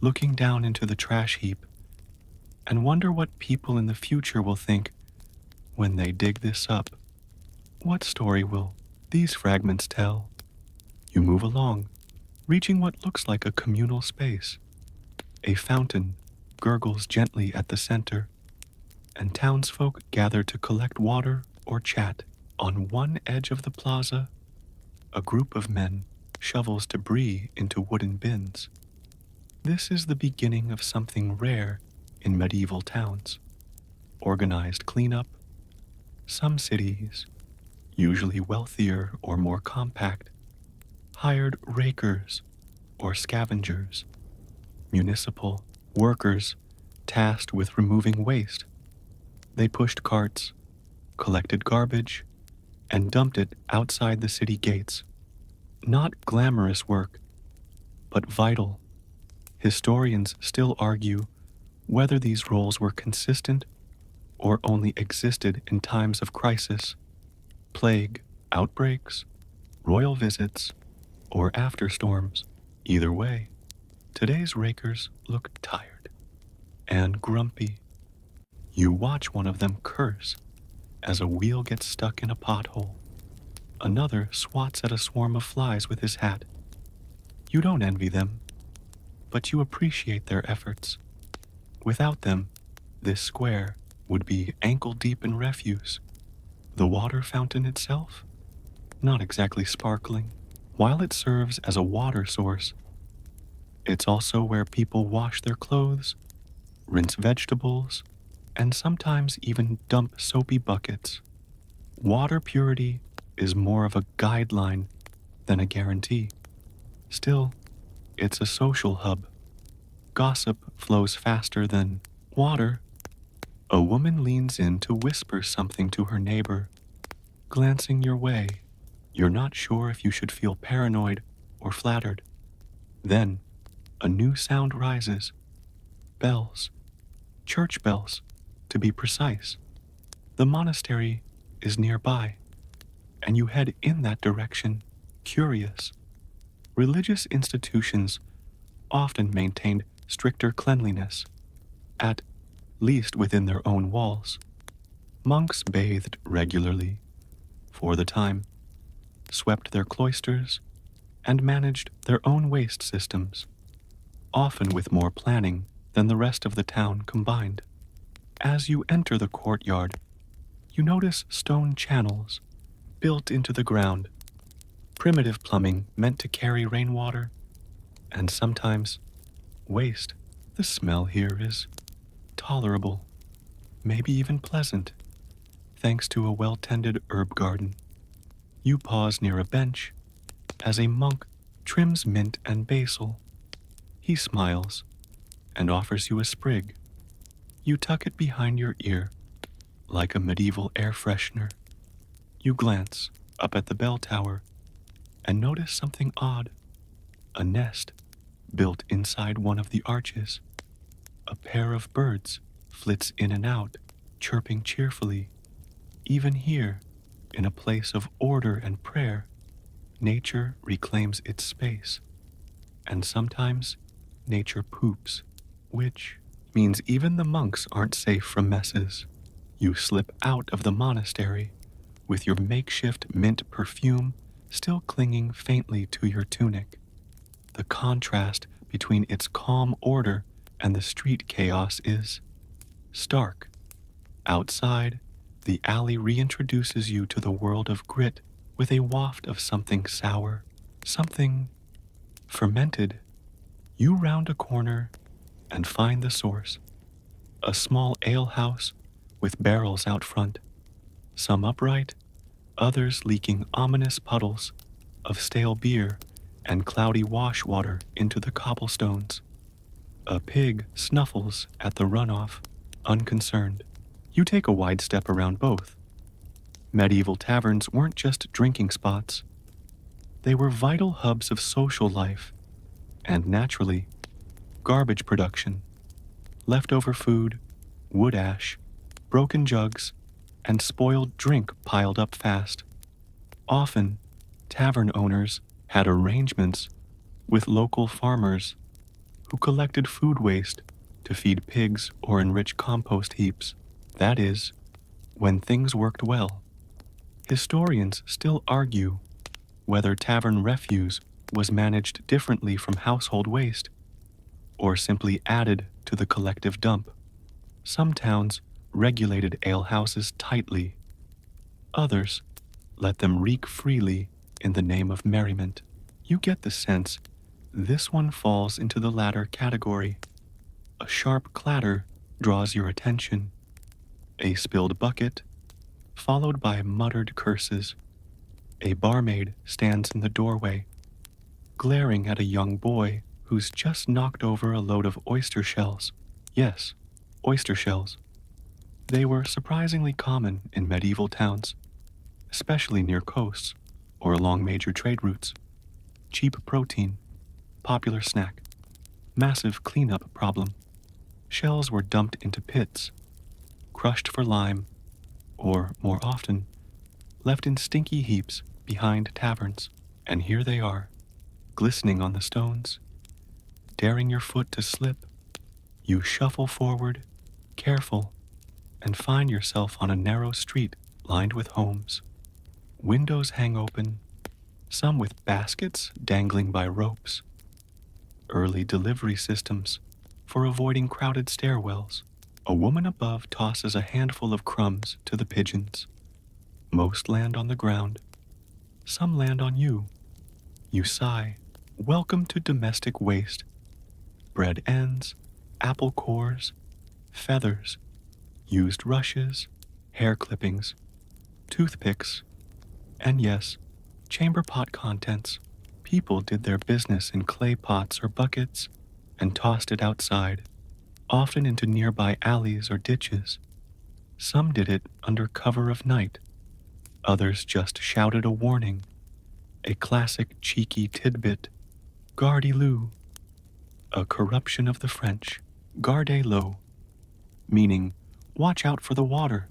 looking down into the trash heap, and wonder what people in the future will think when they dig this up. What story will these fragments tell? You move along, reaching what looks like a communal space. A fountain gurgles gently at the center, and townsfolk gather to collect water or chat. On one edge of the plaza, a group of men shovels debris into wooden bins. This is the beginning of something rare in medieval towns. Organized cleanup. Some cities, usually wealthier or more compact, hired rakers or scavengers, municipal workers tasked with removing waste. They pushed carts, collected garbage, and dumped it outside the city gates. Not glamorous work, but vital. Historians still argue whether these roles were consistent or only existed in times of crisis, plague, outbreaks, royal visits, or after storms. Either way, today's rakers look tired and grumpy. You watch one of them curse as a wheel gets stuck in a pothole. Another swats at a swarm of flies with his hat. You don't envy them, but you appreciate their efforts. Without them, this square would be ankle-deep in refuse. The water fountain itself? Not exactly sparkling. While it serves as a water source, it's also where people wash their clothes, rinse vegetables, and sometimes even dump soapy buckets. Water purity is more of a guideline than a guarantee. Still, it's a social hub. Gossip flows faster than water. A woman leans in to whisper something to her neighbor, glancing your way. You're not sure if you should feel paranoid or flattered. Then, a new sound rises. Bells. Church bells, to be precise. The monastery is nearby, and you head in that direction, curious. Religious institutions often maintained stricter cleanliness, at least within their own walls. Monks bathed regularly, for the time, swept their cloisters, and managed their own waste systems. often with more planning than the rest of the town combined. As you enter the courtyard, you notice stone channels built into the ground, primitive plumbing meant to carry rainwater, and sometimes waste. The smell here is tolerable, maybe even pleasant, thanks to a well-tended herb garden. You pause near a bench as a monk trims mint and basil. He smiles and offers you a sprig. You tuck it behind your ear like a medieval air freshener. You glance up at the bell tower and notice something odd. A nest built inside one of the arches. A pair of birds flits in and out, chirping cheerfully. Even here, in a place of order and prayer, nature reclaims its space. And sometimes, nature poops, which means even the monks aren't safe from messes. You slip out of the monastery with your makeshift mint perfume still clinging faintly to your tunic. The contrast between its calm order and the street chaos is stark. Outside, the alley reintroduces you to the world of grit with a waft of something sour, something fermented. You round a corner and find the source. A small alehouse with barrels out front, some upright, others leaking ominous puddles of stale beer and cloudy wash water into the cobblestones. A pig snuffles at the runoff, unconcerned. You take a wide step around both. Medieval taverns weren't just drinking spots. They were vital hubs of social life, and naturally, garbage production. Leftover food, wood ash, broken jugs, and spoiled drink piled up fast. Often, tavern owners had arrangements with local farmers who collected food waste to feed pigs or enrich compost heaps. That is, when things worked well. Historians still argue whether tavern refuse was managed differently from household waste or simply added to the collective dump. Some towns regulated alehouses tightly. Others let them reek freely in the name of merriment. You get the sense this one falls into the latter category. A sharp clatter draws your attention. A spilled bucket, followed by muttered curses. A barmaid stands in the doorway, glaring at a young boy who's just knocked over a load of oyster shells. Yes, oyster shells. They were surprisingly common in medieval towns, especially near coasts or along major trade routes. Cheap protein, popular snack, massive cleanup problem. Shells were dumped into pits, crushed for lime, or, more often, left in stinky heaps behind taverns. And here they are, glistening on the stones, daring your foot to slip. You shuffle forward, careful, and find yourself on a narrow street lined with homes. Windows hang open, some with baskets dangling by ropes. Early delivery systems for avoiding crowded stairwells. A woman above tosses a handful of crumbs to the pigeons. Most land on the ground. Some land on you. You sigh. Welcome to domestic waste. Bread ends, apple cores, feathers, used rushes, hair clippings, toothpicks, and yes, chamber pot contents. People did their business in clay pots or buckets and tossed it outside, often into nearby alleys or ditches. Some did it under cover of night. Others just shouted a warning, a classic cheeky tidbit, Gardez-vous, a corruption of the French, Gardez-l'eau, meaning watch out for the water.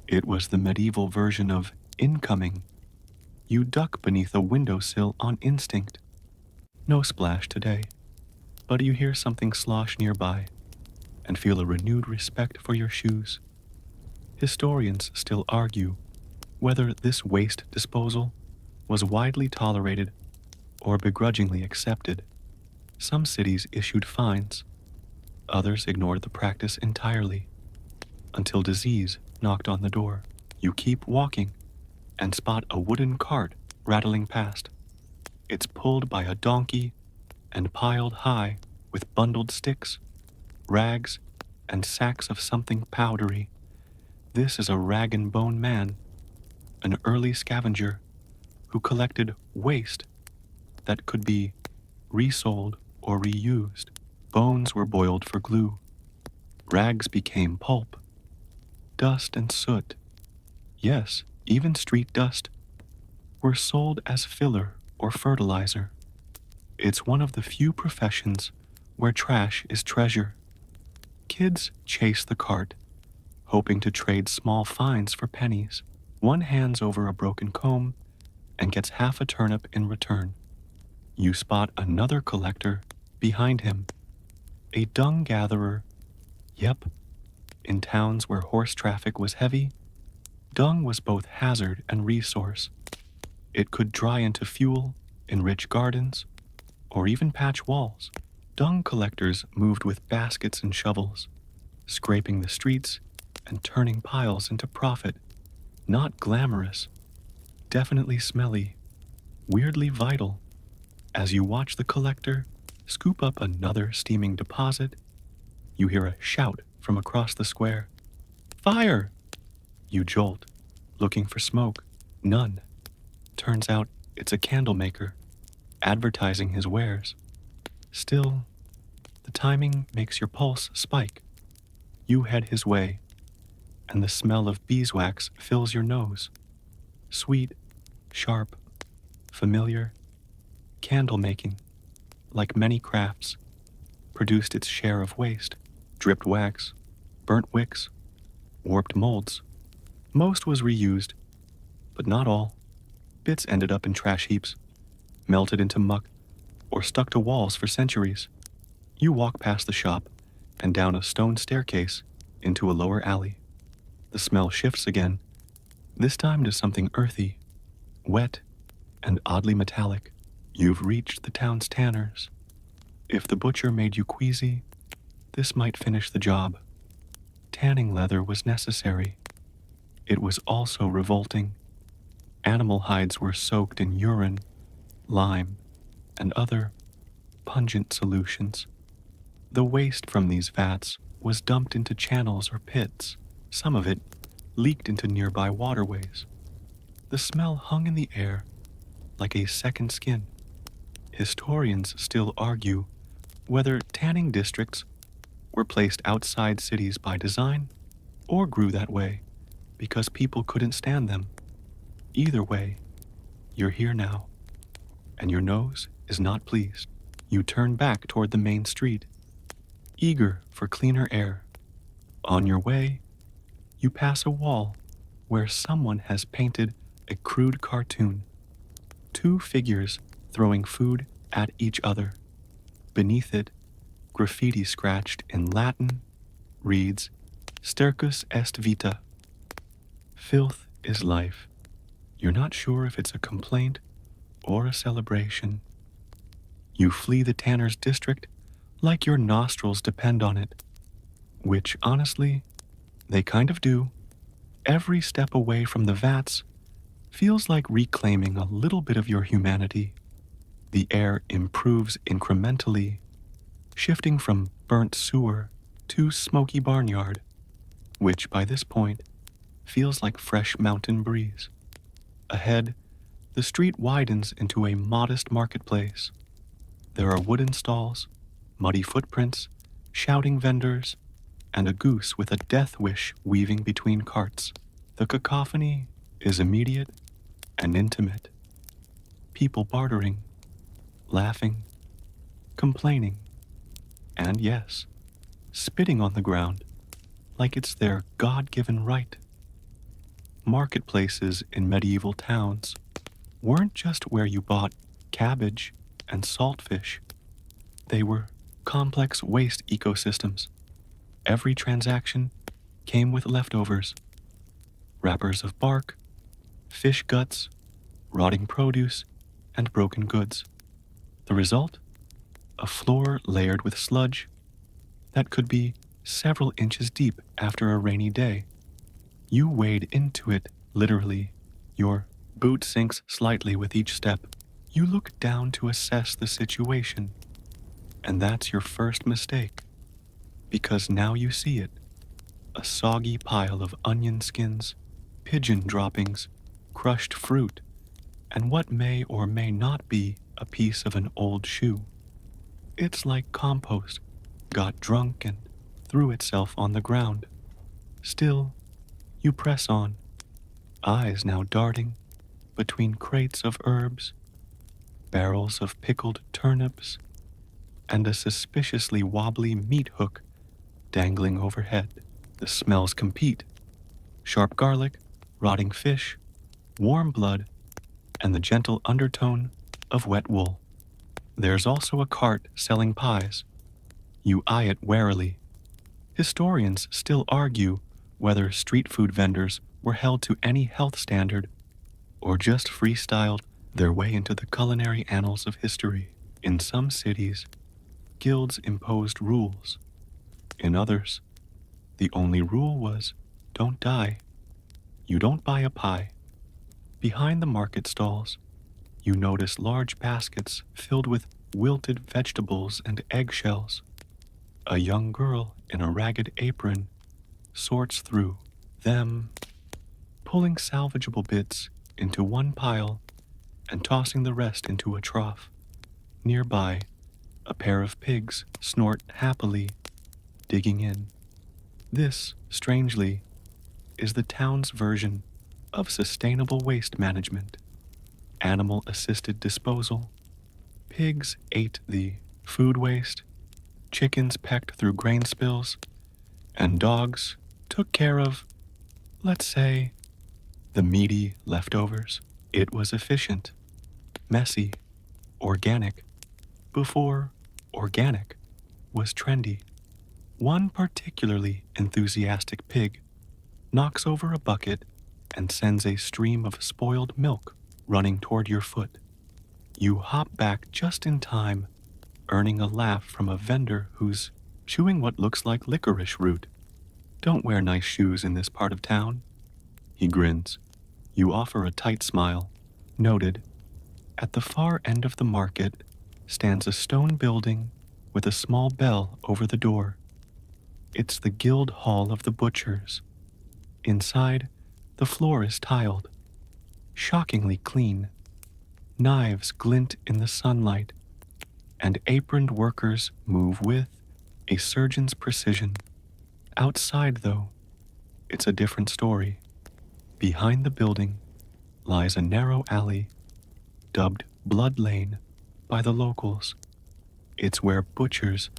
It was the medieval version of incoming. You duck beneath a windowsill on instinct. No splash today, but you hear something slosh nearby and feel a renewed respect for your shoes. Historians still argue whether this waste disposal was widely tolerated or begrudgingly accepted. Some cities issued fines, others ignored the practice entirely, until disease knocked on the door. You keep walking and spot a wooden cart rattling past. It's pulled by a donkey and piled high with bundled sticks, rags, and sacks of something powdery. This is a rag and bone man, an early scavenger who collected waste that could be resold or reused. Bones were boiled for glue. Rags became pulp. Dust and soot, yes, even street dust, were sold as filler or fertilizer. It's one of the few professions where trash is treasure. Kids chase the cart, hoping to trade small fines for pennies. One hands over a broken comb and gets half a turnip in return. You spot another collector behind him, a dung gatherer. Yep, in towns where horse traffic was heavy, dung was both hazard and resource. It could dry into fuel, enrich gardens, or even patch walls. Dung collectors moved with baskets and shovels, scraping the streets and turning piles into profit. Not glamorous, definitely smelly, weirdly vital. As you watch the collector scoop up another steaming deposit, you hear a shout from across the square. Fire! You jolt, looking for smoke. None. Turns out it's a candle maker, advertising his wares. Still, the timing makes your pulse spike. You head his way, and the smell of beeswax fills your nose. Sweet, sharp, familiar. Candle making, like many crafts, produced its share of waste. Dripped wax, burnt wicks, warped molds. Most was reused, but not all. Bits ended up in trash heaps, melted into muck, or stuck to walls for centuries. You walk past the shop and down a stone staircase into a lower alley. The smell shifts again, this time to something earthy, wet, and oddly metallic. You've reached the town's tanners. If the butcher made you queasy, this might finish the job. Tanning leather was necessary. It was also revolting. Animal hides were soaked in urine, lime, and other pungent solutions. The waste from these vats was dumped into channels or pits. Some of it leaked into nearby waterways. The smell hung in the air like a second skin. Historians still argue whether tanning districts were placed outside cities by design or grew that way because people couldn't stand them. Either way, you're here now, and your nose is not pleased. You turn back toward the main street, eager for cleaner air. On your way, you pass a wall where someone has painted a crude cartoon. Two figures throwing food at each other. Beneath it, graffiti scratched in Latin reads, Stercus est vita. Filth is life. You're not sure if it's a complaint or a celebration. You flee the tanner's district like your nostrils depend on it, which, honestly, they kind of do. Every step away from the vats feels like reclaiming a little bit of your humanity. The air improves incrementally, shifting from burnt sewer to smoky barnyard, which by this point feels like fresh mountain breeze. Ahead, the street widens into a modest marketplace. There are wooden stalls, muddy footprints, shouting vendors, and a goose with a death wish weaving between carts. The cacophony is immediate and intimate. People bartering, laughing, complaining, and yes, spitting on the ground like it's their God-given right. Marketplaces in medieval towns weren't just where you bought cabbage and saltfish. They were complex waste ecosystems. Every transaction came with leftovers, wrappers of bark, fish guts, rotting produce, and broken goods. The result? a floor layered with sludge that could be several inches deep after a rainy day. You wade into it, literally. Your boot sinks slightly with each step. You look down to assess the situation, and that's your first mistake, because now you see it. A soggy pile of onion skins, pigeon droppings, crushed fruit, and what may or may not be a piece of an old shoe. It's like compost got drunk and threw itself on the ground. Still, you press on, eyes now darting between crates of herbs, barrels of pickled turnips, and a suspiciously wobbly meat hook dangling overhead. The smells compete: sharp garlic, rotting fish, warm blood, and the gentle undertone of wet wool. There's also a cart selling pies. You eye it warily. Historians still argue whether street food vendors were held to any health standard or just freestyled their way into the culinary annals of history. In some cities, guilds imposed rules. In others, the only rule was don't die. You don't buy a pie. Behind the market stalls, you notice large baskets filled with wilted vegetables and eggshells. A young girl in a ragged apron sorts through them, pulling salvageable bits into one pile and tossing the rest into a trough. Nearby, a pair of pigs snort happily, digging in. This, strangely, is the town's version of sustainable waste management. Animal-assisted disposal. Pigs ate the food waste, chickens pecked through grain spills, and dogs took care of, let's say, the meaty leftovers. It was efficient, messy, organic, before organic was trendy. One particularly enthusiastic pig knocks over a bucket and sends a stream of spoiled milk running toward your foot. You hop back just in time, earning a laugh from a vendor who's chewing what looks like licorice root. Don't wear nice shoes in this part of town. He grins. You offer a tight smile. Noted. At the far end of the market stands a stone building with a small bell over the door. It's the guild hall of the butchers. Inside, the floor is tiled, shockingly clean. Knives glint in the sunlight, and aproned workers move with a surgeon's precision. Outside, though, it's a different story. Behind the building lies a narrow alley, dubbed Blood Lane by the locals. It's where butchers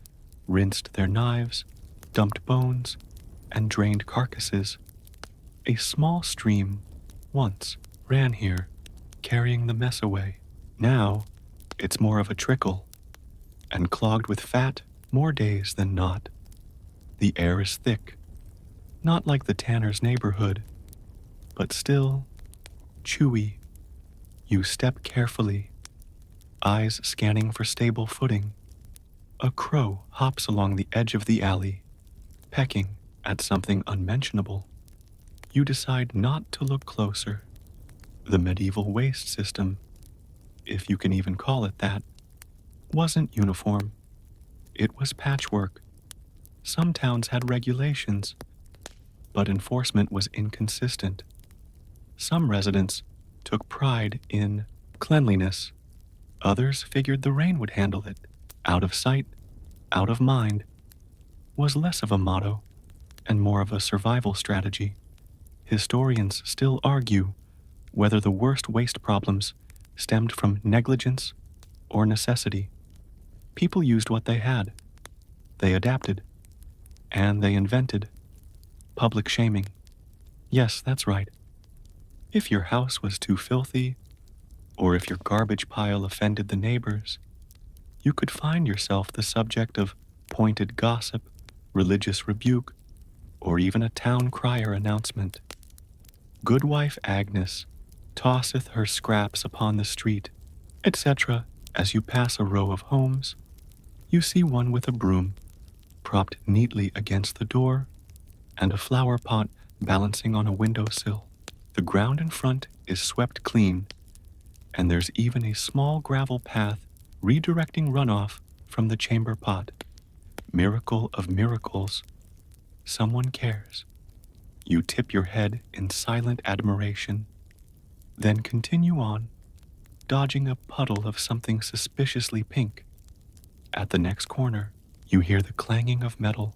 rinsed their knives, dumped bones, and drained carcasses. A small stream once ran here, carrying the mess away. Now, it's more of a trickle, and clogged with fat more days than not. The air is thick, not like the tanner's neighborhood, but still chewy. You step carefully, eyes scanning for stable footing. A crow hops along the edge of the alley, pecking at something unmentionable. You decide not to look closer. The medieval waste system, if you can even call it that, wasn't uniform. It was patchwork. Some towns had regulations, but enforcement was inconsistent. Some residents took pride in cleanliness. Others figured the rain would handle it. Out of sight, out of mind was less of a motto and more of a survival strategy. Historians still argue whether the worst waste problems stemmed from negligence or necessity. People used what they had. They adapted. And they invented public shaming. Yes, that's right. If your house was too filthy, or if your garbage pile offended the neighbors, you could find yourself the subject of pointed gossip, religious rebuke, or even a town crier announcement. Goodwife Agnes tosseth her scraps upon the street, etc., as you pass a row of homes, You see one with a broom propped neatly against the door and a flower pot balancing on a windowsill. The ground in front is swept clean, and there's even a small gravel path redirecting runoff from the chamber pot. Miracle of miracles, someone cares. You tip your head in silent admiration, then continue on, dodging a puddle of something suspiciously pink. At the next corner, you hear the clanging of metal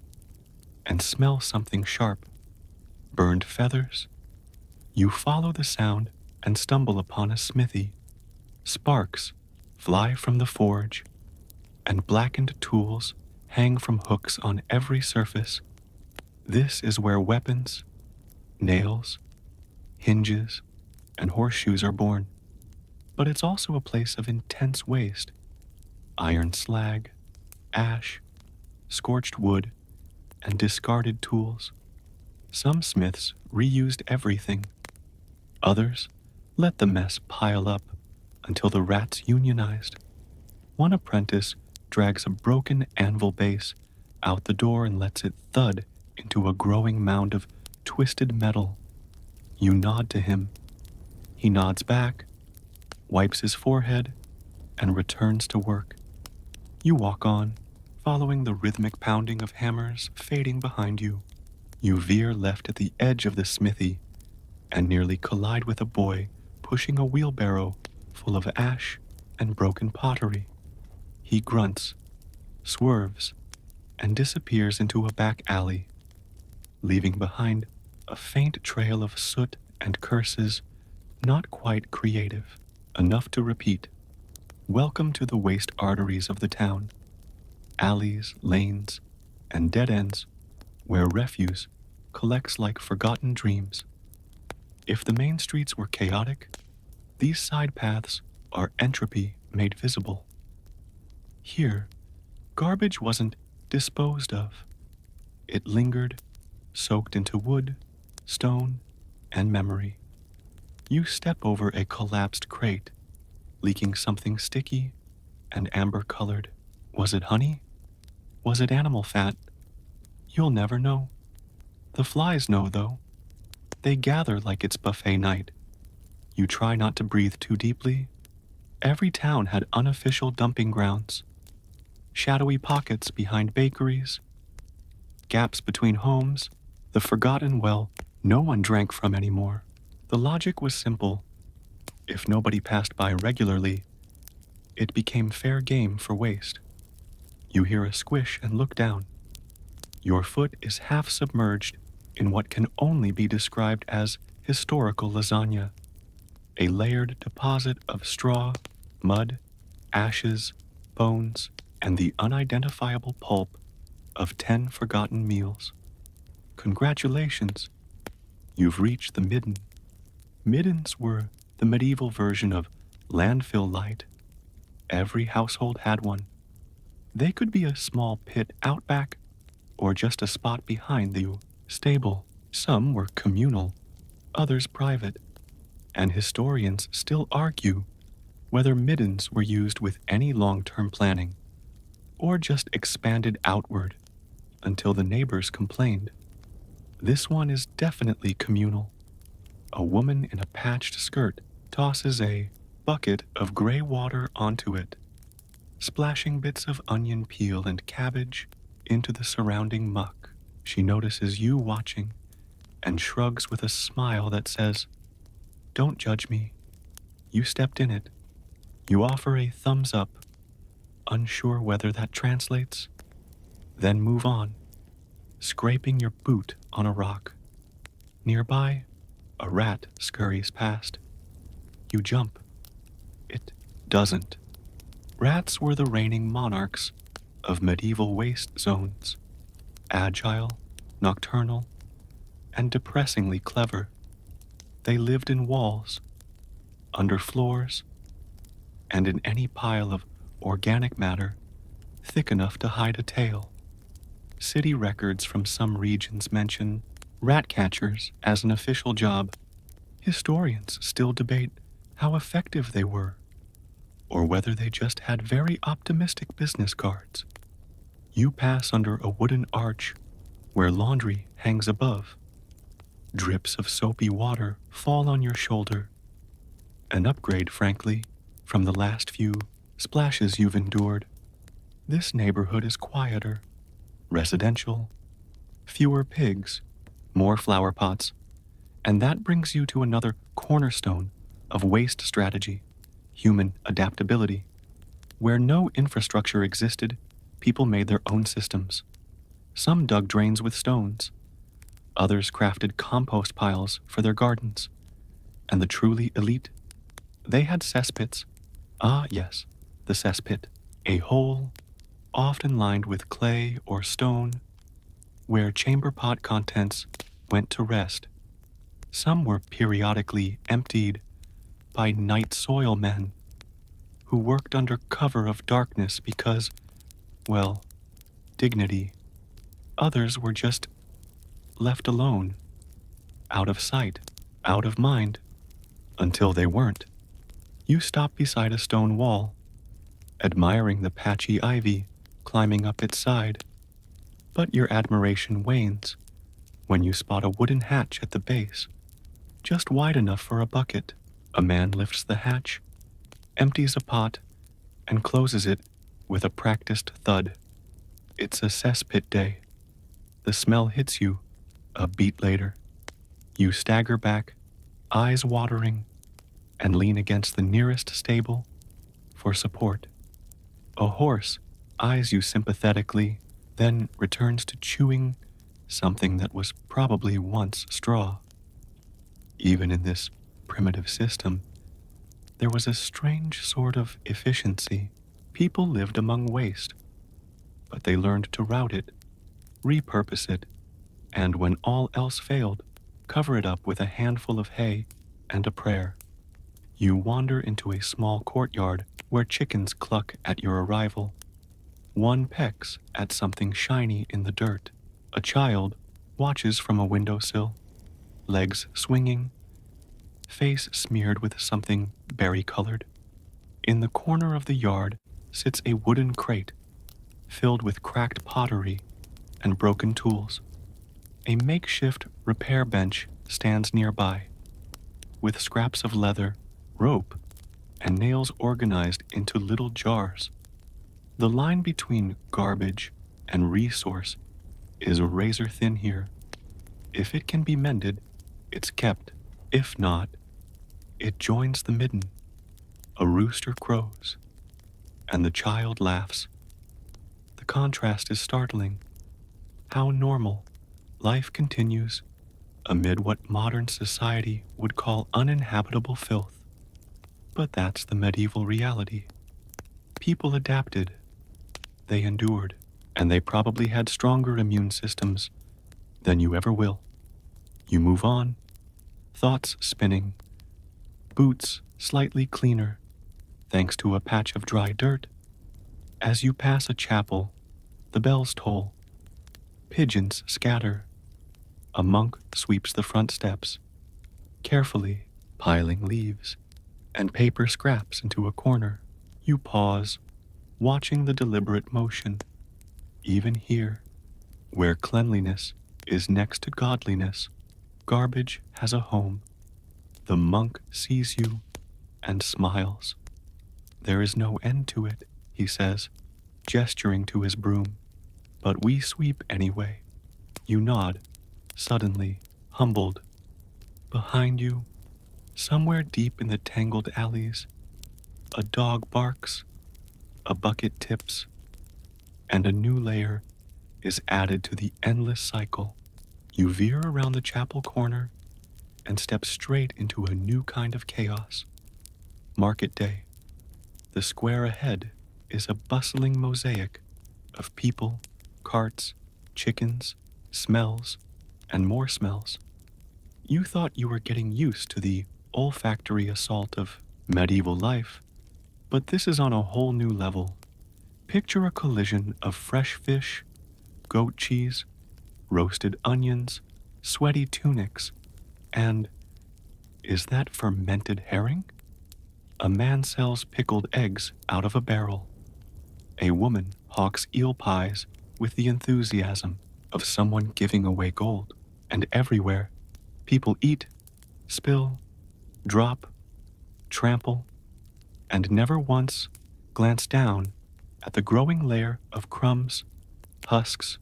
and smell something sharp. Burned feathers. You follow the sound and stumble upon a smithy. Sparks fly from the forge, and blackened tools hang from hooks on every surface. This is where weapons, nails, hinges, and horseshoes are born. But it's also a place of intense waste. Iron slag, ash, scorched wood, and discarded tools. Some smiths reused everything. Others let the mess pile up until the rats unionized. One apprentice drags a broken anvil base out the door and lets it thud into a growing mound of twisted metal. You nod to him. He nods back, wipes his forehead, and returns to work. You walk on, following the rhythmic pounding of hammers fading behind you. You veer left at the edge of the smithy and nearly collide with a boy pushing a wheelbarrow full of ash and broken pottery. He grunts, swerves, and disappears into a back alley, leaving behind a faint trail of soot and curses, not quite creative, enough to repeat. Welcome to the waste arteries of the town. Alleys, lanes, and dead ends where refuse collects like forgotten dreams. If the main streets were chaotic, these side paths are entropy made visible. Here, garbage wasn't disposed of. It lingered, soaked into wood, stone, and memory. You step over a collapsed crate, leaking something sticky and amber-colored. Was it honey? Was it animal fat? You'll never know. The flies know, though. They gather like it's buffet night. You try not to breathe too deeply. Every town had unofficial dumping grounds. Shadowy pockets behind bakeries, gaps between homes, the forgotten well no one drank from anymore. The logic was simple. If nobody passed by regularly, it became fair game for waste. You hear a squish and look down. Your foot is half submerged in what can only be described as historical lasagna, a layered deposit of straw, mud, ashes, bones, and the unidentifiable pulp of 10 forgotten meals. Congratulations, you've reached the midden. Middens were the medieval version of landfill light. Every household had one. They could be a small pit out back or just a spot behind the stable. Some were communal, others private, and historians still argue whether middens were used with any long-term planning or just expanded outward until the neighbors complained. This one is definitely communal. A woman in a patched skirt tosses a bucket of gray water onto it, splashing bits of onion peel and cabbage into the surrounding muck. She notices you watching and shrugs with a smile that says, "Don't judge me. You stepped in it." You offer a thumbs up, unsure whether that translates, then move on, scraping your boot on a rock. Nearby, a rat scurries past. You jump. It doesn't. Rats were the reigning monarchs of medieval waste zones, agile, nocturnal, and depressingly clever. They lived in walls, under floors, and in any pile of organic matter thick enough to hide a tail. City records from some regions mention rat catchers as an official job. Historians still debate how effective they were, or whether they just had very optimistic business cards. You pass under a wooden arch where laundry hangs above. Drips of soapy water fall on your shoulder. An upgrade, frankly, from the last few splashes you've endured. This neighborhood is quieter, residential, fewer pigs, more flower pots, and that brings you to another cornerstone of waste strategy, human adaptability. Where no infrastructure existed, people made their own systems. Some dug drains with stones, others crafted compost piles for their gardens, and the truly elite, they had cesspits. Ah, yes, the cesspit, a hole, often lined with clay or stone, where chamber pot contents went to rest. Some were periodically emptied by night soil men who worked under cover of darkness because, well, dignity. Others were just left alone, out of sight, out of mind, until they weren't. You stop beside a stone wall, admiring the patchy ivy climbing up its side, but your admiration wanes when you spot a wooden hatch at the base, just wide enough for a bucket. A man lifts the hatch, empties a pot, and closes it with a practiced thud. It's a cesspit day. The smell hits you a beat later. You stagger back, eyes watering, and lean against the nearest stable for support. A horse eyes you sympathetically, then returns to chewing something that was probably once straw. Even in this primitive system, there was a strange sort of efficiency. People lived among waste, but they learned to route it, repurpose it, and when all else failed, cover it up with a handful of hay and a prayer. You wander into a small courtyard where chickens cluck at your arrival. One pecks at something shiny in the dirt. A child watches from a windowsill, legs swinging, face smeared with something berry-colored. In the corner of the yard sits a wooden crate filled with cracked pottery and broken tools. A makeshift repair bench stands nearby, with scraps of leather, rope, and nails organized into little jars. The line between garbage and resource is razor thin here. If it can be mended, it's kept. If not, it joins the midden. A rooster crows, and the child laughs. The contrast is startling. How normal life continues amid what modern society would call uninhabitable filth. But that's the medieval reality. People adapted, they endured, and they probably had stronger immune systems than you ever will. You move on, thoughts spinning, boots slightly cleaner, thanks to a patch of dry dirt. As you pass a chapel, the bells toll, pigeons scatter. A monk sweeps the front steps, carefully piling leaves and paper scraps into a corner. You pause, watching the deliberate motion. Even here, where cleanliness is next to godliness, garbage has a home. The monk sees you and smiles. There is no end to it, he says, gesturing to his broom. But we sweep anyway. You nod, suddenly humbled. Behind you, somewhere deep in the tangled alleys, a dog barks, a bucket tips, and a new layer is added to the endless cycle. You veer around the chapel corner and step straight into a new kind of chaos. Market day. The square ahead is a bustling mosaic of people, carts, chickens, smells, and more smells. You thought you were getting used to the olfactory assault of medieval life, but this is on a whole new level. Picture a collision of fresh fish, goat cheese, roasted onions, sweaty tunics, and is that fermented herring? A man sells pickled eggs out of a barrel. A woman hawks eel pies with the enthusiasm of someone giving away gold. And everywhere, people eat, spill, drop, trample, and never once glance down at the growing layer of crumbs, husks,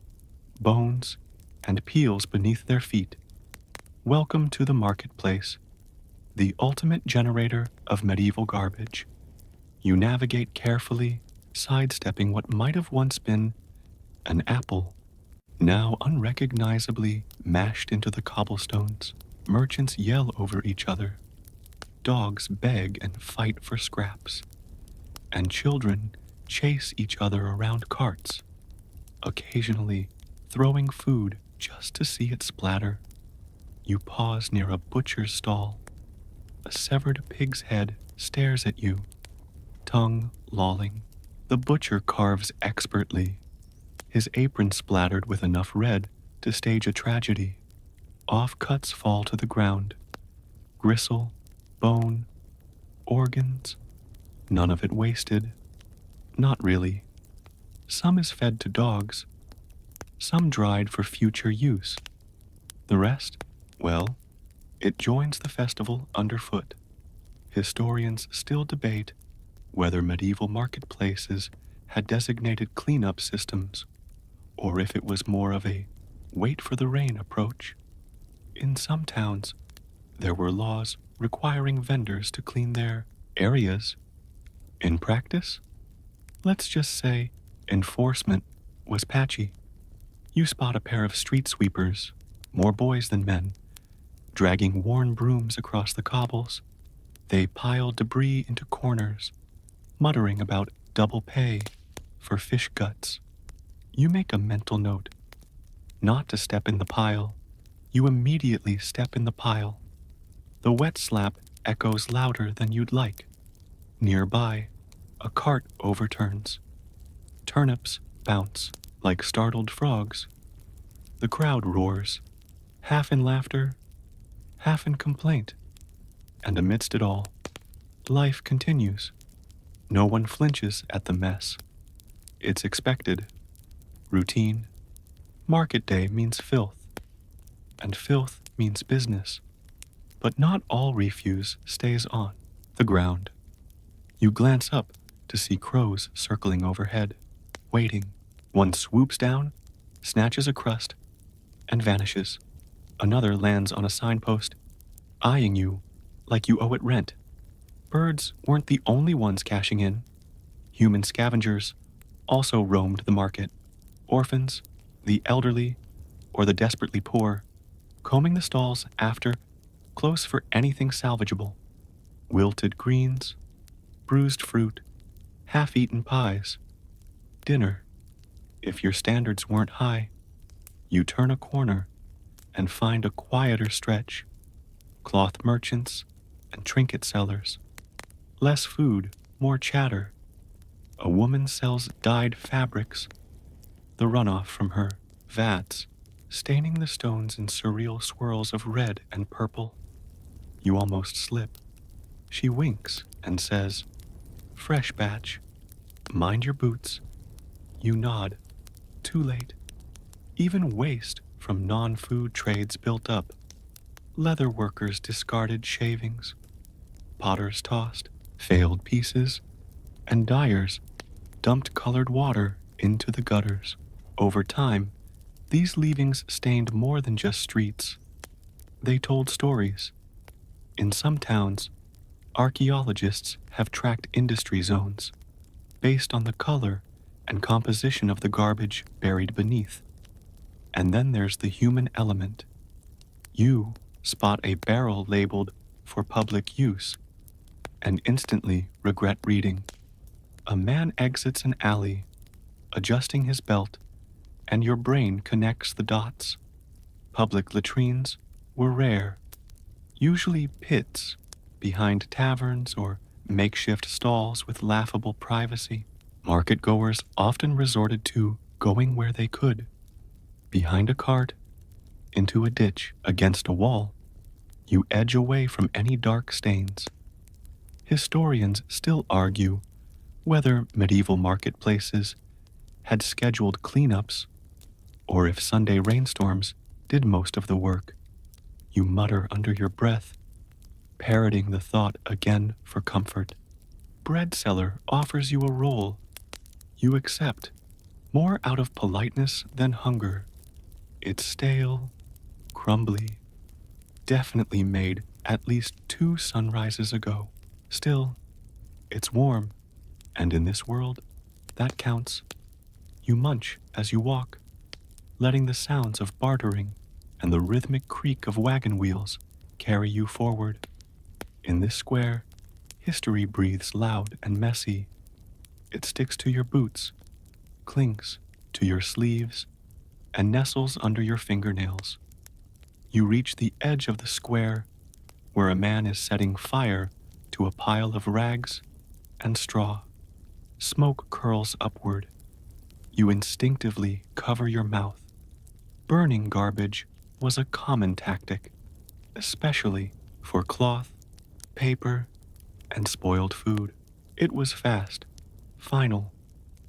bones, and peels beneath their feet. Welcome to the marketplace, the ultimate generator of medieval garbage. You navigate carefully, sidestepping what might have once been an apple, now unrecognizably mashed into the cobblestones. Merchants yell over each other. Dogs beg and fight for scraps. And children chase each other around carts, occasionally throwing food just to see it splatter. You pause near a butcher's stall. A severed pig's head stares at you, tongue lolling. The butcher carves expertly, his apron splattered with enough red to stage a tragedy. Offcuts fall to the ground. Gristle, bone, organs, none of it wasted. Not really. Some is fed to dogs, some dried for future use. The rest, well, it joins the festival underfoot. Historians still debate whether medieval marketplaces had designated cleanup systems, or if it was more of a wait for the rain approach. In some towns, there were laws requiring vendors to clean their areas. In practice, let's just say enforcement was patchy. You spot a pair of street sweepers, more boys than men, dragging worn brooms across the cobbles. They pile debris into corners, muttering about double pay for fish guts. You make a mental note not to step in the pile. You immediately step in the pile. The wet slap echoes louder than you'd like. Nearby, a cart overturns. Turnips bounce like startled frogs. The crowd roars, half in laughter, half in complaint. And amidst it all, life continues. No one flinches at the mess. It's expected. Routine. Market day means filth. And filth means business. But not all refuse stays on the ground. You glance up to see crows circling overhead, waiting. One swoops down, snatches a crust, and vanishes. Another lands on a signpost, eyeing you like you owe it rent. Birds weren't the only ones cashing in. Human scavengers also roamed the market. Orphans, the elderly, or the desperately poor, combing the stalls after, close for anything salvageable. Wilted greens, bruised fruit, half-eaten pies. Dinner. If your standards weren't high, you turn a corner and find a quieter stretch. Cloth merchants and trinket sellers. Less food, more chatter. A woman sells dyed fabrics, the runoff from her vats, staining the stones in surreal swirls of red and purple. You almost slip. She winks and says, "Fresh batch. Mind your boots." You nod. Too late. Even waste from non-food trades built up. Leather workers' discarded shavings, potters tossed, failed pieces, and dyers dumped colored water into the gutters. Over time, these leavings stained more than just streets. They told stories. In some towns, archaeologists have tracked industry zones based on the color and composition of the garbage buried beneath. And then there's the human element. You spot a barrel labeled for public use and instantly regret reading. A man exits an alley, adjusting his belt, and your brain connects the dots. Public latrines were rare, usually pits behind taverns or makeshift stalls with laughable privacy. Market-goers often resorted to going where they could, behind a cart, into a ditch, against a wall. You edge away from any dark stains. Historians still argue whether medieval marketplaces had scheduled cleanups, or if Sunday rainstorms did most of the work. You mutter under your breath, parroting the thought again for comfort. Bread seller offers you a roll. You accept, more out of politeness than hunger. It's stale, crumbly, definitely made at least 2 sunrises ago. Still, it's warm, and in this world, that counts. You munch as you walk, letting the sounds of bartering and the rhythmic creak of wagon wheels carry you forward. In this square, history breathes loud and messy. It sticks to your boots, clings to your sleeves, and nestles under your fingernails. You reach the edge of the square where a man is setting fire to a pile of rags and straw. Smoke curls upward. You instinctively cover your mouth. Burning garbage was a common tactic, especially for cloth, paper, and spoiled food. It was fast, final,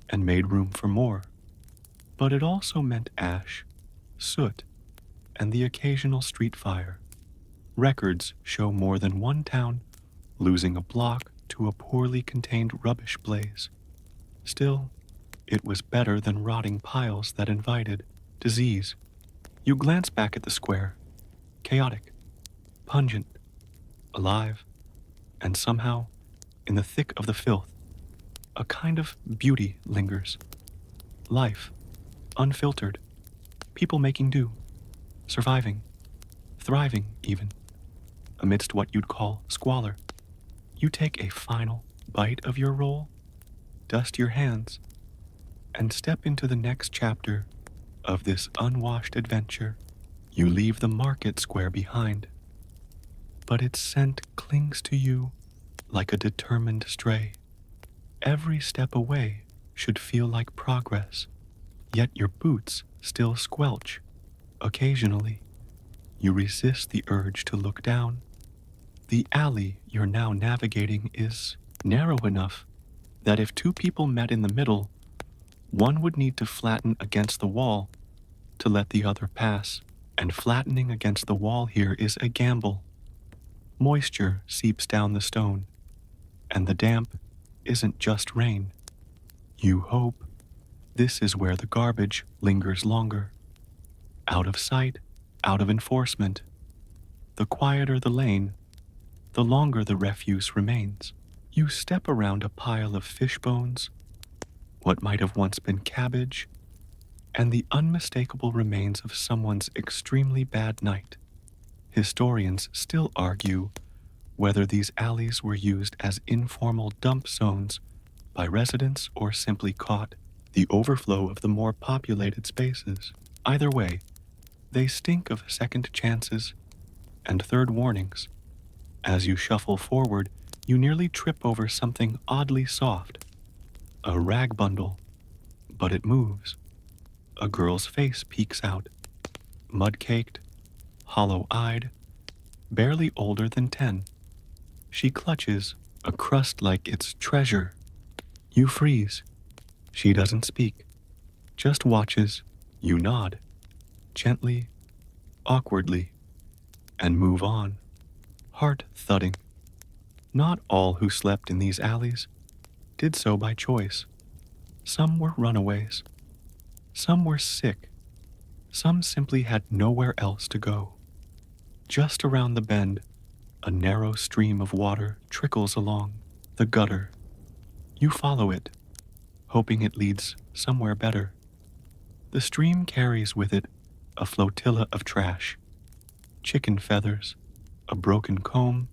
and made room for more. But it also meant ash, soot, and the occasional street fire. Records show more than one town losing a block to a poorly contained rubbish blaze. Still, it was better than rotting piles that invited disease. You glance back at the square, chaotic, pungent, alive, and somehow, in the thick of the filth, a kind of beauty lingers. Life, unfiltered, people making do, surviving, thriving even, amidst what you'd call squalor. You take a final bite of your roll, dust your hands, and step into the next chapter of this unwashed adventure. You leave the market square behind, but its scent clings to you like a determined stray. Every step away should feel like progress, yet your boots still squelch. Occasionally, you resist the urge to look down. The alley you're now navigating is narrow enough that if 2 people met in the middle, one would need to flatten against the wall to let the other pass, and flattening against the wall here is a gamble. Moisture seeps down the stone, and the damp isn't just rain. You hope this is where the garbage lingers longer. Out of sight, out of enforcement. The quieter the lane, the longer the refuse remains. You step around a pile of fish bones, what might have once been cabbage, and the unmistakable remains of someone's extremely bad night. Historians still argue whether these alleys were used as informal dump zones by residents or simply caught the overflow of the more populated spaces. Either way, they stink of second chances and third warnings. As you shuffle forward, you nearly trip over something oddly soft. A rag bundle, but it moves. A girl's face peeks out, mud-caked, hollow-eyed, barely older than 10. She clutches a crust like it's treasure. You freeze. She doesn't speak, just watches. You nod, gently, awkwardly, and move on, heart thudding. Not all who slept in these alleys did so by choice. Some were runaways. Some were sick. Some simply had nowhere else to go. Just around the bend, a narrow stream of water trickles along the gutter. You follow it, hoping it leads somewhere better. The stream carries with it a flotilla of trash, chicken feathers, a broken comb,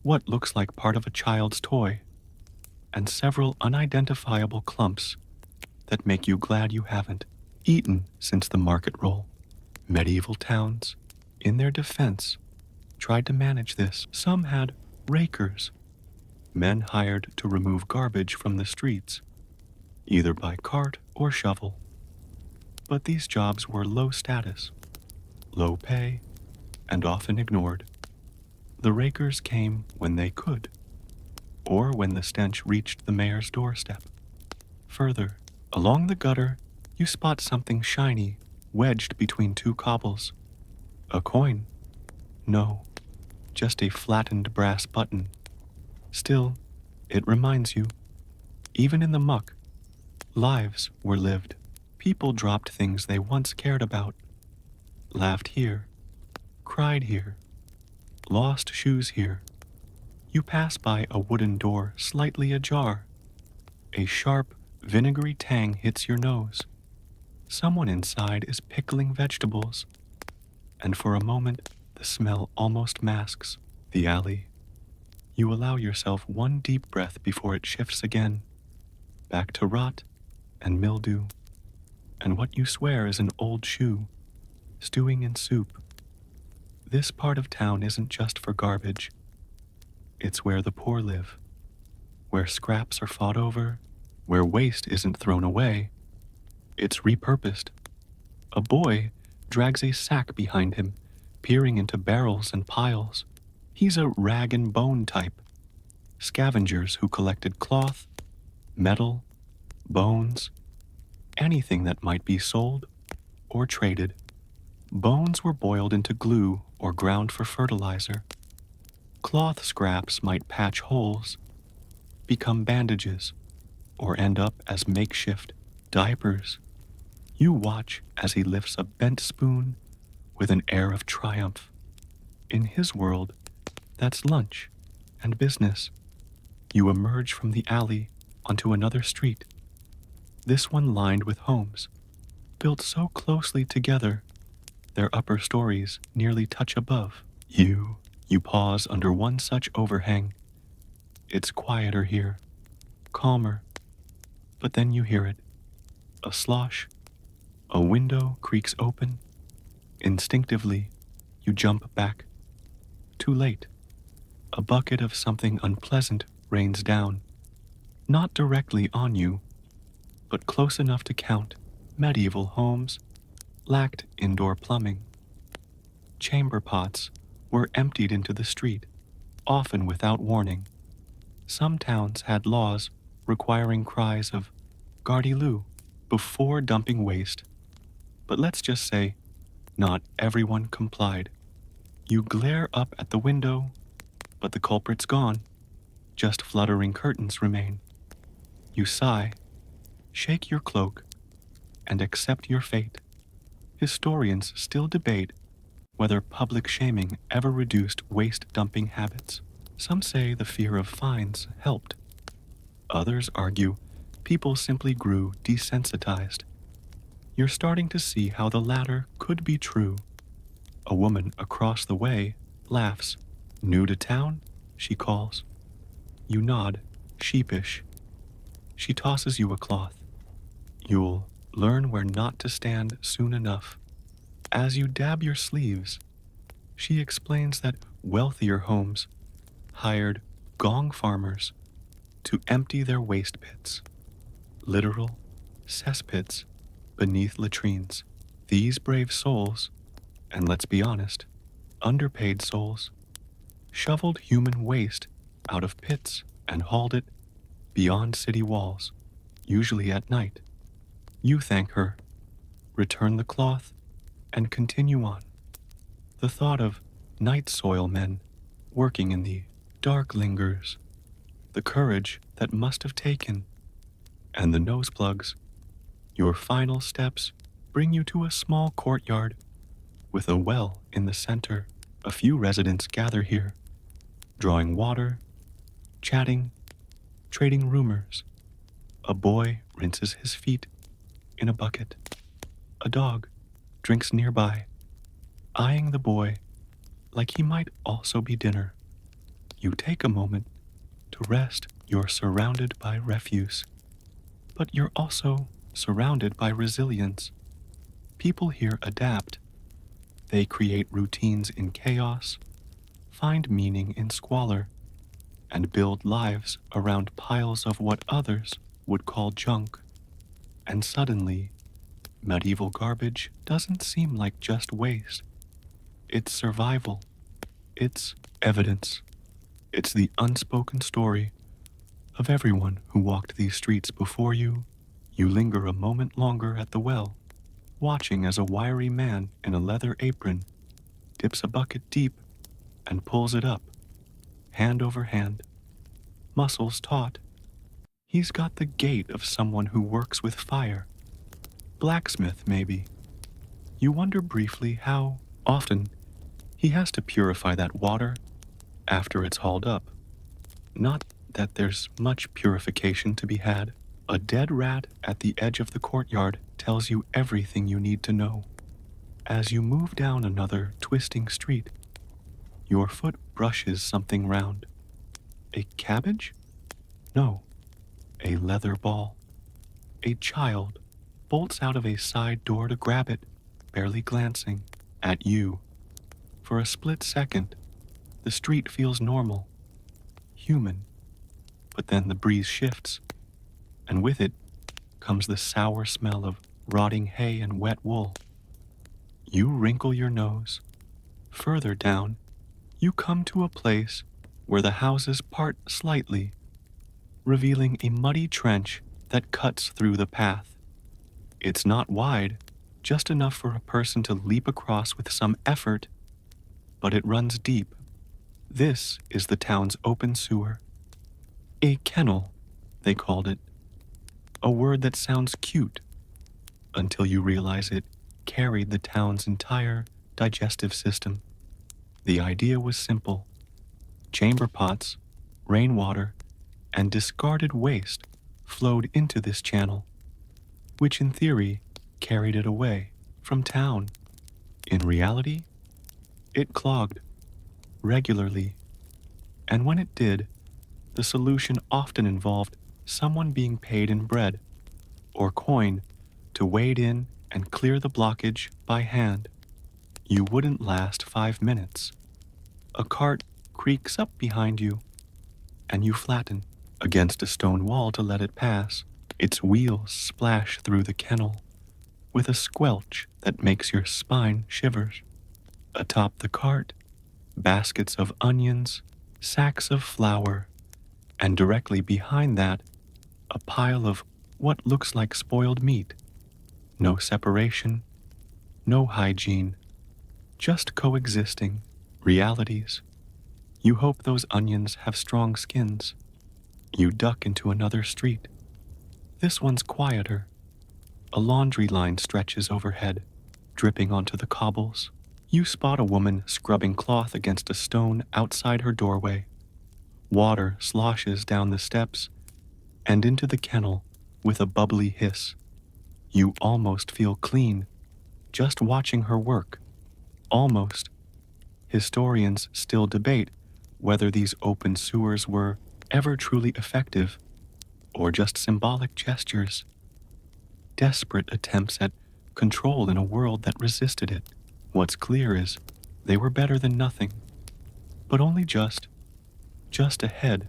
what looks like part of a child's toy, and several unidentifiable clumps that make you glad you haven't eaten since the market roll. Medieval towns, in their defense, tried to manage this. Some had rakers, men hired to remove garbage from the streets, either by cart or shovel. But these jobs were low status, low pay, and often ignored. The rakers came when they could, or when the stench reached the mayor's doorstep. Further, Along the gutter, you spot something shiny wedged between two cobbles. A coin? No, just a flattened brass button. Still, it reminds you, even in the muck, lives were lived. People dropped things they once cared about, laughed here, cried here, lost shoes here. You pass by a wooden door slightly ajar. A sharp, vinegary tang hits your nose. Someone inside is pickling vegetables, and for a moment, the smell almost masks the alley. You allow yourself one deep breath before it shifts again, back to rot and mildew, and what you swear is an old shoe, stewing in soup. This part of town isn't just for garbage. It's where the poor live, where scraps are fought over, where waste isn't thrown away. It's repurposed. A boy drags a sack behind him, peering into barrels and piles. He's a rag and bone type. Scavengers who collected cloth, metal, bones, anything that might be sold or traded. Bones were boiled into glue or ground for fertilizer. Cloth scraps might patch holes, become bandages, or end up as makeshift diapers. You watch as he lifts a bent spoon with an air of triumph. In his world, that's lunch and business. You emerge from the alley onto another street, this one lined with homes, built so closely together, their upper stories nearly touch above. You pause under one such overhang. It's quieter here, calmer, but then you hear it. A slosh, a window creaks open. Instinctively, you jump back. Too late. A bucket of something unpleasant rains down, not directly on you, but close enough to count. Medieval homes lacked indoor plumbing. Chamber pots were emptied into the street, often without warning. Some towns had laws requiring cries of "Gardy-loo" before dumping waste. But let's just say, not everyone complied. You glare up at the window, but the culprit's gone. Just fluttering curtains remain. You sigh, shake your cloak, and accept your fate. Historians still debate whether public shaming ever reduced waste dumping habits. Some say the fear of fines helped. Others argue people simply grew desensitized. You're starting to see how the latter could be true. A woman across the way laughs. "New to town?" she calls. You nod, sheepish. She tosses you a cloth. You'll learn where not to stand soon enough. As you dab your sleeves, she explains that wealthier homes hired gong farmers to empty their waste pits, literal cesspits beneath latrines. These brave souls, and let's be honest, underpaid souls, shoveled human waste out of pits and hauled it beyond city walls, usually at night. You thank her, return the cloth, and continue on. The thought of night soil men working in the dark lingers, the courage that must have taken, and the nose plugs. Your final steps bring you to a small courtyard with a well in the center. A few residents gather here, drawing water, chatting, trading rumors. A boy rinses his feet in a bucket. A dog drinks nearby, eyeing the boy like he might also be dinner. You take a moment to rest. You're surrounded by refuse, but you're also surrounded by resilience. People here adapt. They create routines in chaos, find meaning in squalor, and build lives around piles of what others would call junk. And suddenly, medieval garbage doesn't seem like just waste. It's survival. It's evidence. It's the unspoken story of everyone who walked these streets before you, You linger a moment longer at the well, watching as a wiry man in a leather apron dips a bucket deep and pulls it up, hand over hand, muscles taut. He's got the gait of someone who works with fire. Blacksmith, maybe. You wonder briefly how often he has to purify that water after it's hauled up. Not that there's much purification to be had. A dead rat at the edge of the courtyard tells you everything you need to know. As you move down another twisting street, your foot brushes something round. A cabbage? No, a leather ball. A child bolts out of a side door to grab it, barely glancing at you. For a split second, the street feels normal, human, but then the breeze shifts, and with it comes the sour smell of rotting hay and wet wool. You wrinkle your nose. Further down, you come to a place where the houses part slightly, revealing a muddy trench that cuts through the path. It's not wide, just enough for a person to leap across with some effort, but it runs deep. This is the town's open sewer. A kennel, they called it. A word that sounds cute, until you realize it carried the town's entire digestive system. The idea was simple. Chamber pots, rainwater, and discarded waste flowed into this channel, which in theory carried it away from town. In reality, it clogged regularly, and when it did, the solution often involved someone being paid in bread or coin to wade in and clear the blockage by hand. You wouldn't last 5 minutes. A cart creaks up behind you, and you flatten against a stone wall to let it pass. Its wheels splash through the kennel with a squelch that makes your spine shivers. Atop the cart, baskets of onions, sacks of flour, and directly behind that, a pile of what looks like spoiled meat. No separation, no hygiene, just coexisting realities. You hope those onions have strong skins. You duck into another street. This one's quieter. A laundry line stretches overhead, dripping onto the cobbles. You spot a woman scrubbing cloth against a stone outside her doorway. Water sloshes down the steps and into the kennel with a bubbly hiss. You almost feel clean, just watching her work. Almost. Historians still debate whether these open sewers were ever truly effective or just symbolic gestures, desperate attempts at control in a world that resisted it. What's clear is they were better than nothing, but only just ahead.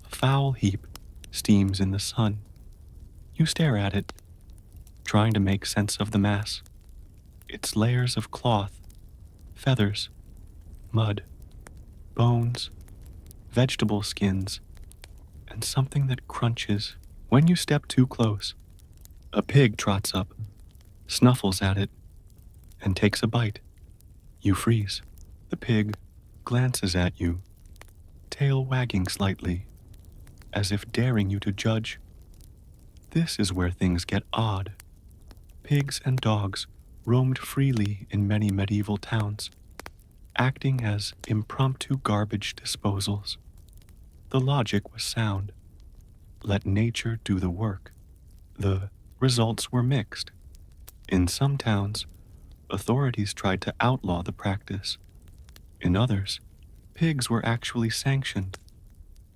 A foul heap steams in the sun. You stare at it, trying to make sense of the mass. Its layers of cloth, feathers, mud, bones, vegetable skins, and something that crunches when you step too close. A pig trots up, snuffles at it, and takes a bite. You freeze. The pig glances at you, tail wagging slightly, as if daring you to judge. This is where things get odd. Pigs and dogs roamed freely in many medieval towns, acting as impromptu garbage disposals. The logic was sound. Let nature do the work. The results were mixed. In some towns, authorities tried to outlaw the practice. In others, pigs were actually sanctioned.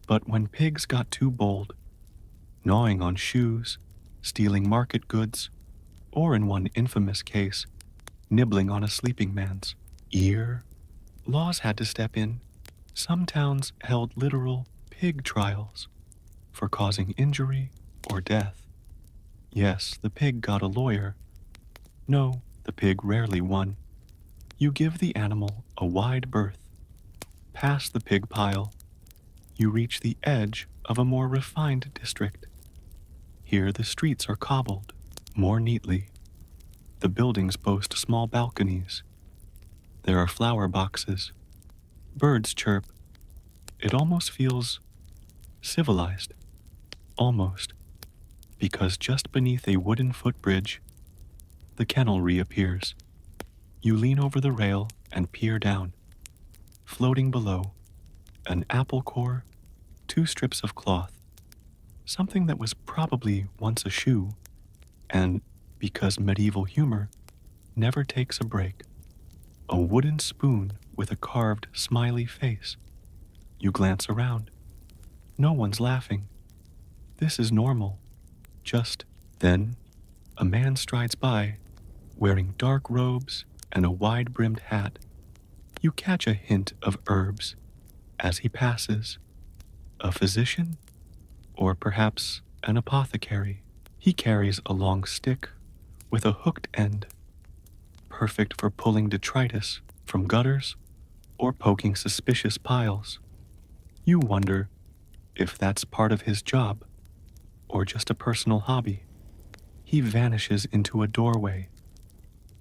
But when pigs got too bold, gnawing on shoes, stealing market goods, or in one infamous case, nibbling on a sleeping man's ear, laws had to step in. Some towns held literal pig trials for causing injury or death. Yes, the pig got a lawyer. No, the pig rarely won. You give the animal a wide berth. Past the pig pile, you reach the edge of a more refined district. Here the streets are cobbled more neatly. The buildings boast small balconies. There are flower boxes. Birds chirp. It almost feels civilized. Almost. Because just beneath a wooden footbridge, the kennel reappears. You lean over the rail and peer down. Floating below, an apple core, 2 strips of cloth, something that was probably once a shoe, and, because medieval humor never takes a break, a wooden spoon with a carved smiley face. You glance around. No one's laughing. This is normal. Just then, a man strides by, wearing dark robes and a wide-brimmed hat. You catch a hint of herbs as he passes. A physician? Or perhaps an apothecary. He carries a long stick with a hooked end, perfect for pulling detritus from gutters or poking suspicious piles. You wonder if that's part of his job or just a personal hobby. He vanishes into a doorway,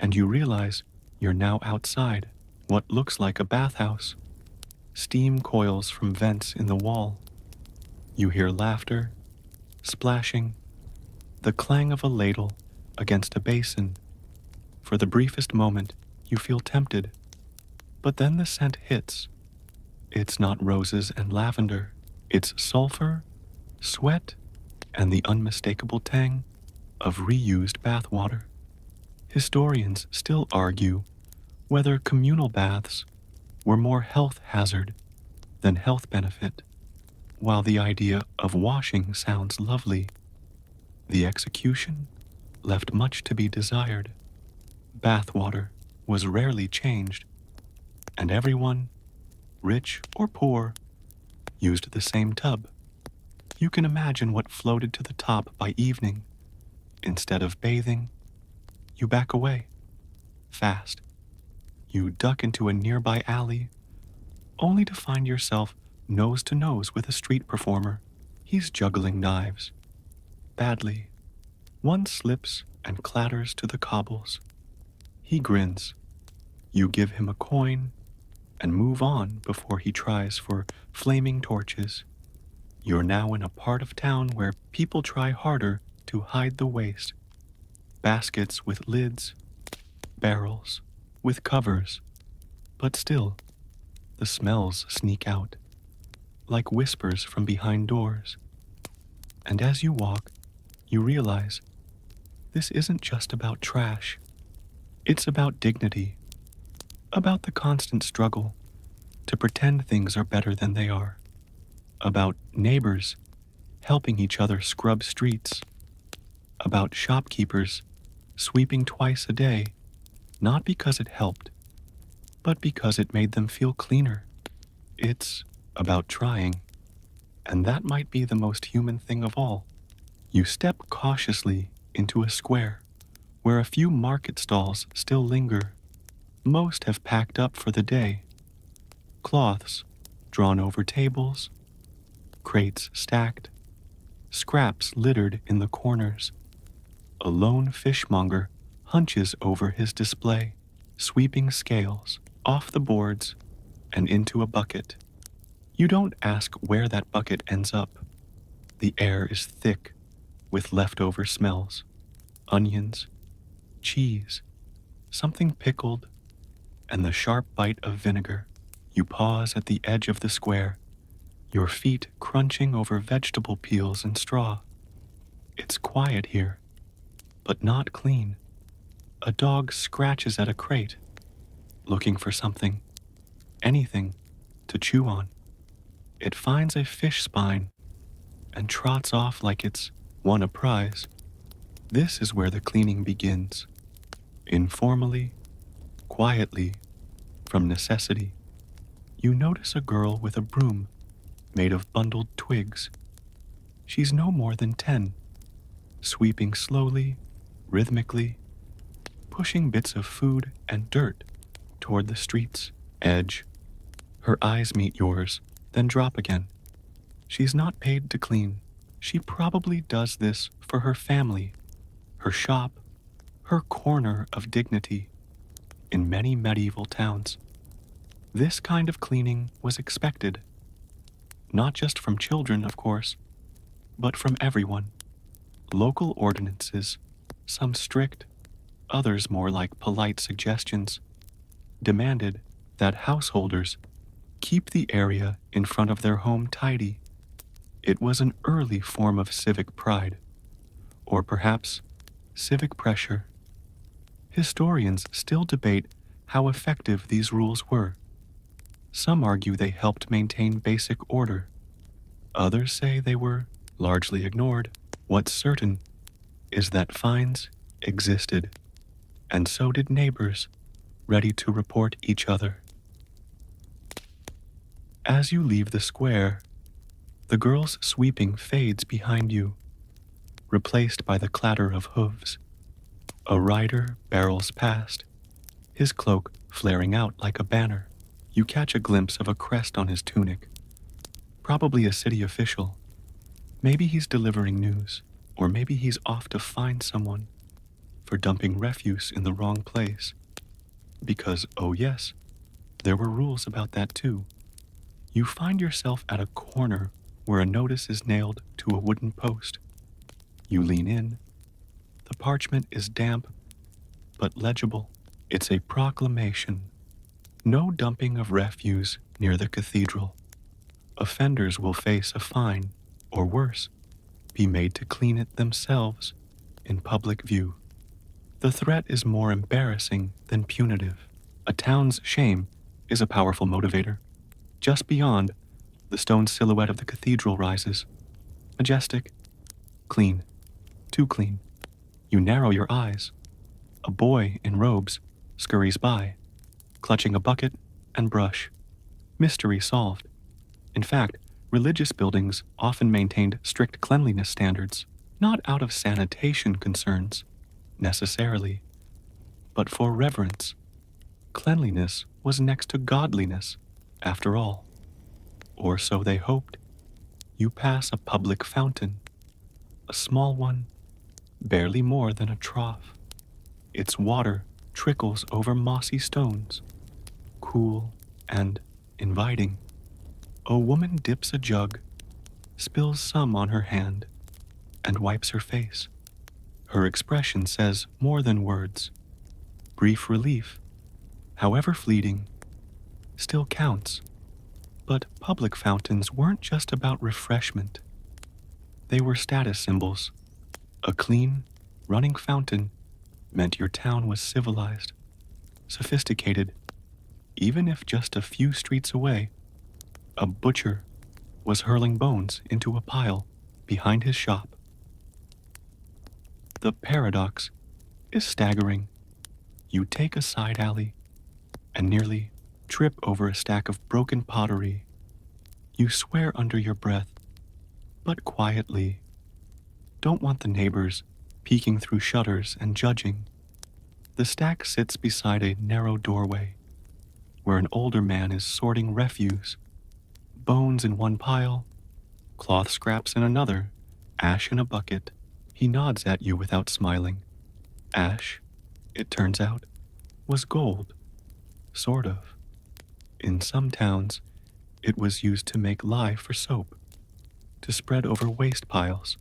and you realize you're now outside what looks like a bathhouse. Steam coils from vents in the wall. You hear laughter, splashing, the clang of a ladle against a basin. For the briefest moment, you feel tempted, but then the scent hits. It's not roses and lavender. It's sulfur, sweat, and the unmistakable tang of reused bathwater. Historians still argue whether communal baths were more health hazard than health benefit. While the idea of washing sounds lovely, the execution left much to be desired. Bathwater was rarely changed, and everyone, rich or poor, used the same tub. You can imagine what floated to the top by evening. Instead of bathing, you back away, fast. You duck into a nearby alley, only to find yourself nose to nose with a street performer. He's juggling knives. Badly. One slips and clatters to the cobbles. He grins. You give him a coin and move on before he tries for flaming torches. You're now in a part of town where people try harder to hide the waste. Baskets with lids, barrels with covers, but still, the smells sneak out, like whispers from behind doors. And as you walk, you realize this isn't just about trash. It's about dignity, about the constant struggle to pretend things are better than they are, about neighbors helping each other scrub streets, about shopkeepers sweeping twice a day, not because it helped, but because it made them feel cleaner. It's about trying, and that might be the most human thing of all. You step cautiously into a square where a few market stalls still linger. Most have packed up for the day. Cloths drawn over tables, crates stacked, scraps littered in the corners. A lone fishmonger hunches over his display, sweeping scales off the boards and into a bucket. You don't ask where that bucket ends up. The air is thick with leftover smells, onions, cheese, something pickled, and the sharp bite of vinegar. You pause at the edge of the square, your feet crunching over vegetable peels and straw. It's quiet here, but not clean. A dog scratches at a crate, looking for something, anything, to chew on. It finds a fish spine and trots off like it's won a prize. This is where the cleaning begins. Informally, quietly, from necessity. You notice a girl with a broom made of bundled twigs. She's no more than 10, sweeping slowly, rhythmically, pushing bits of food and dirt toward the street's edge. Her eyes meet yours, then drop again. She's not paid to clean. She probably does this for her family, her shop, her corner of dignity. In many medieval towns, this kind of cleaning was expected, not just from children, of course, but from everyone. Local ordinances, some strict, others more like polite suggestions, demanded that householders keep the area in front of their home tidy. It was an early form of civic pride, or perhaps civic pressure. Historians still debate how effective these rules were. Some argue they helped maintain basic order. Others say they were largely ignored. What's certain is that fines existed, and so did neighbors ready to report each other. As you leave the square, the girl's sweeping fades behind you, replaced by the clatter of hooves. A rider barrels past, his cloak flaring out like a banner. You catch a glimpse of a crest on his tunic. Probably a city official. Maybe he's delivering news, or maybe he's off to find someone for dumping refuse in the wrong place. Because, oh yes, there were rules about that too. You find yourself at a corner where a notice is nailed to a wooden post. You lean in. The parchment is damp, but legible. It's a proclamation. No dumping of refuse near the cathedral. Offenders will face a fine, or worse, be made to clean it themselves in public view. The threat is more embarrassing than punitive. A town's shame is a powerful motivator. Just beyond, the stone silhouette of the cathedral rises. Majestic, clean, too clean. You narrow your eyes. A boy in robes scurries by, clutching a bucket and brush. Mystery solved. In fact, religious buildings often maintained strict cleanliness standards, not out of sanitation concerns, necessarily, but for reverence. Cleanliness was next to godliness, after all. Or so they hoped. You pass a public fountain, a small one, barely more than a trough. Its water trickles over mossy stones, cool and inviting. A woman dips a jug, spills some on her hand, and wipes her face. Her expression says more than words. Brief relief, however fleeting, still counts. But public fountains weren't just about refreshment. They were status symbols. A clean, running fountain meant your town was civilized, sophisticated. Even if just a few streets away, a butcher was hurling bones into a pile behind his shop. The paradox is staggering. You take a side alley and nearly trip over a stack of broken pottery. You swear under your breath, but quietly. Don't want the neighbors peeking through shutters and judging. The stack sits beside a narrow doorway, where an older man is sorting refuse. Bones in one pile, cloth scraps in another, ash in a bucket. He nods at you without smiling. Ash, it turns out, was gold. Sort of. In some towns, it was used to make lye for soap, to spread over waste piles,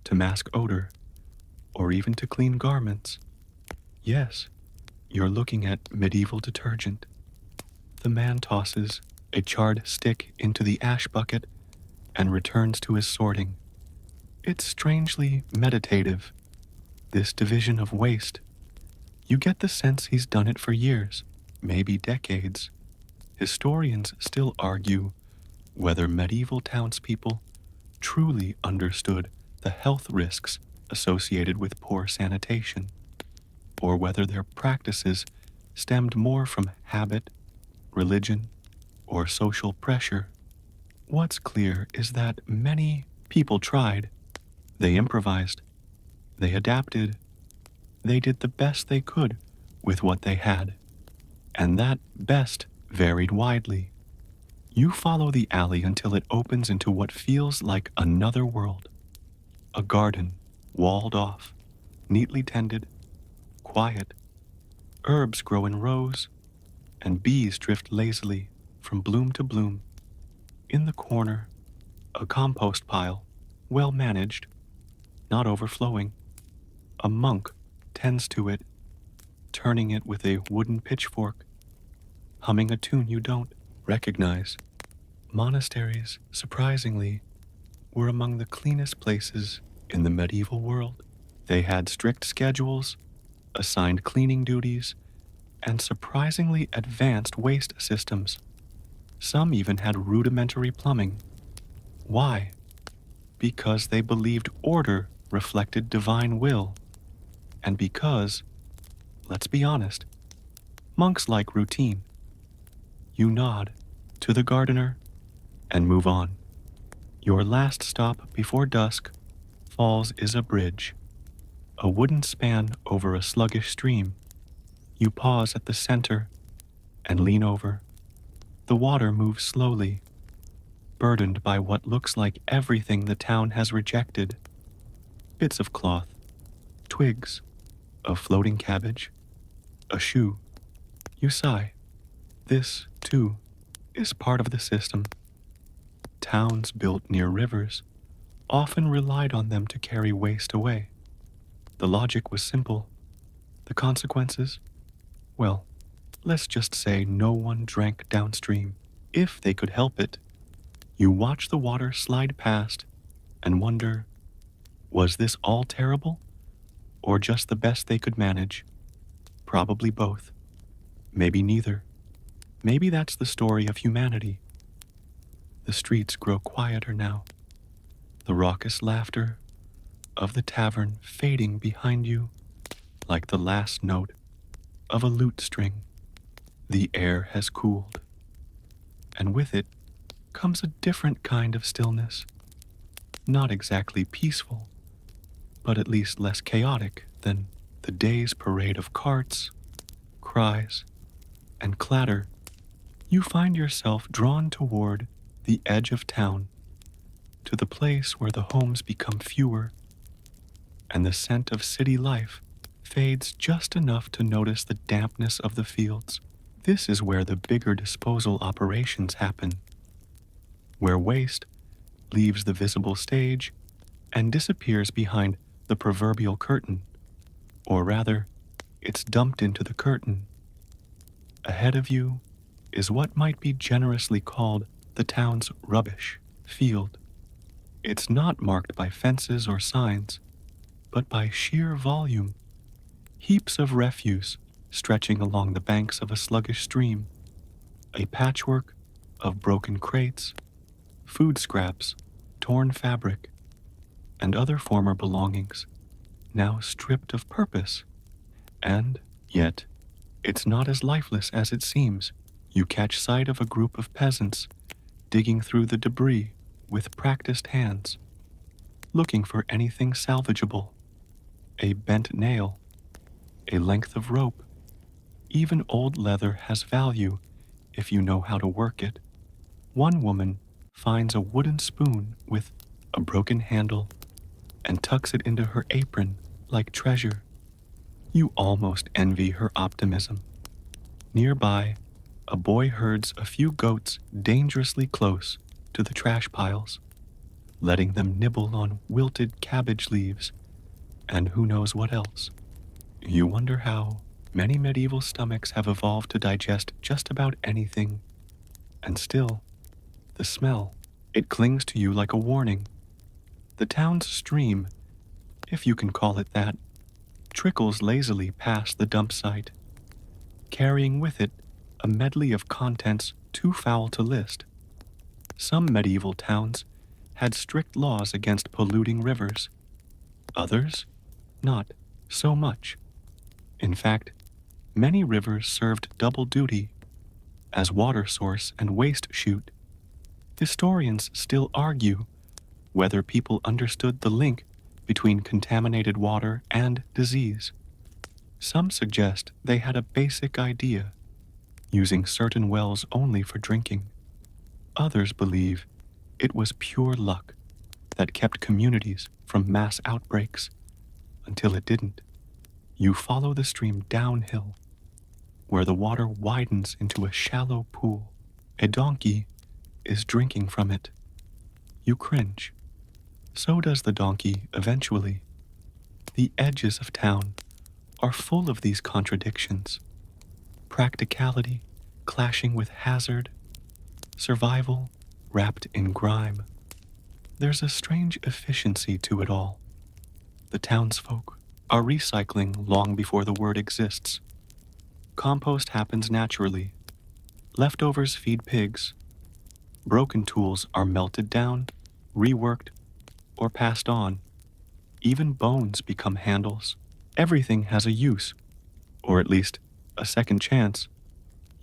to mask odor, or even to clean garments. Yes, you're looking at medieval detergent. The man tosses a charred stick into the ash bucket and returns to his sorting. It's strangely meditative, this division of waste. You get the sense he's done it for years, maybe decades. Historians still argue whether medieval townspeople truly understood the health risks associated with poor sanitation, or whether their practices stemmed more from habit, religion, or social pressure. What's clear is that many people tried. They improvised. They adapted. They did the best they could with what they had. And that best varied widely. You follow the alley until it opens into what feels like another world. A garden, walled off, neatly tended, quiet. Herbs grow in rows, and bees drift lazily from bloom to bloom. In the corner, a compost pile, well managed, not overflowing. A monk tends to it, turning it with a wooden pitchfork, humming a tune you don't recognize. Monasteries, surprisingly, were among the cleanest places in the medieval world. They had strict schedules, assigned cleaning duties, and surprisingly advanced waste systems. Some even had rudimentary plumbing. Why? Because they believed order reflected divine will, and because, let's be honest, monks like routine. You nod to the gardener and move on. Your last stop before dusk falls is a bridge, a wooden span over a sluggish stream. You pause at the center and lean over. The water moves slowly, burdened by what looks like everything the town has rejected. Bits of cloth, twigs, a floating cabbage, a shoe. You sigh. This, too, is part of the system. Towns built near rivers often relied on them to carry waste away. The logic was simple. The consequences? Well, let's just say no one drank downstream, if they could help it. You watch the water slide past and wonder, was this all terrible? Or just the best they could manage? Probably both. Maybe neither. Maybe that's the story of humanity. The streets grow quieter now. The raucous laughter of the tavern fading behind you like the last note of a lute string. The air has cooled, and with it comes a different kind of stillness. Not exactly peaceful, but at least less chaotic than the day's parade of carts, cries, and clatter. You find yourself drawn toward the edge of town, to the place where the homes become fewer, and the scent of city life fades just enough to notice the dampness of the fields. This is where the bigger disposal operations happen, where waste leaves the visible stage and disappears behind the proverbial curtain, or rather, it's dumped into the curtain. Ahead of you is what might be generously called the town's rubbish field. It's not marked by fences or signs, but by sheer volume. Heaps of refuse stretching along the banks of a sluggish stream, a patchwork of broken crates, food scraps, torn fabric, and other former belongings, now stripped of purpose. And yet, it's not as lifeless as it seems. You catch sight of a group of peasants digging through the debris with practiced hands, looking for anything salvageable. A bent nail, a length of rope, even old leather has value if you know how to work it. One woman finds a wooden spoon with a broken handle and tucks it into her apron like treasure. You almost envy her optimism. Nearby, a boy herds a few goats dangerously close to the trash piles, letting them nibble on wilted cabbage leaves and who knows what else. You wonder how many medieval stomachs have evolved to digest just about anything, and still, the smell, it clings to you like a warning. The town's stream, if you can call it that, trickles lazily past the dump site, carrying with it a medley of contents too foul to list. Some medieval towns had strict laws against polluting rivers. Others, not so much. In fact, many rivers served double duty as water source and waste chute. Historians still argue whether people understood the link between contaminated water and disease. Some suggest they had a basic idea, using certain wells only for drinking. Others believe it was pure luck that kept communities from mass outbreaks until it didn't. You follow the stream downhill, where the water widens into a shallow pool. A donkey is drinking from it. You cringe. So does the donkey eventually. The edges of town are full of these contradictions. Practicality clashing with hazard, survival wrapped in grime. There's a strange efficiency to it all. The townsfolk are recycling long before the word exists. Compost happens naturally. Leftovers feed pigs. Broken tools are melted down, reworked, or passed on. Even bones become handles. Everything has a use, or at least a second chance.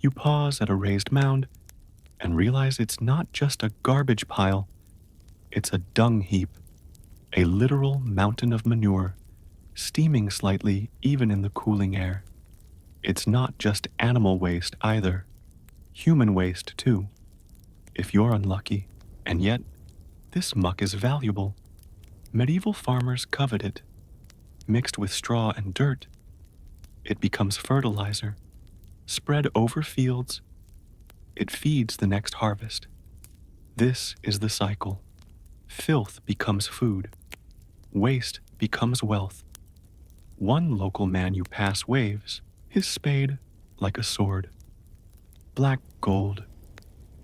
You pause at a raised mound and realize it's not just a garbage pile, it's a dung heap, a literal mountain of manure, steaming slightly even in the cooling air. It's not just animal waste either, human waste too, if you're unlucky. And yet, this muck is valuable. Medieval farmers covet it. Mixed with straw and dirt, it becomes fertilizer. Spread over fields, it feeds the next harvest. This is the cycle. Filth becomes food. Waste becomes wealth. One local man you pass waves, his spade like a sword. Black gold,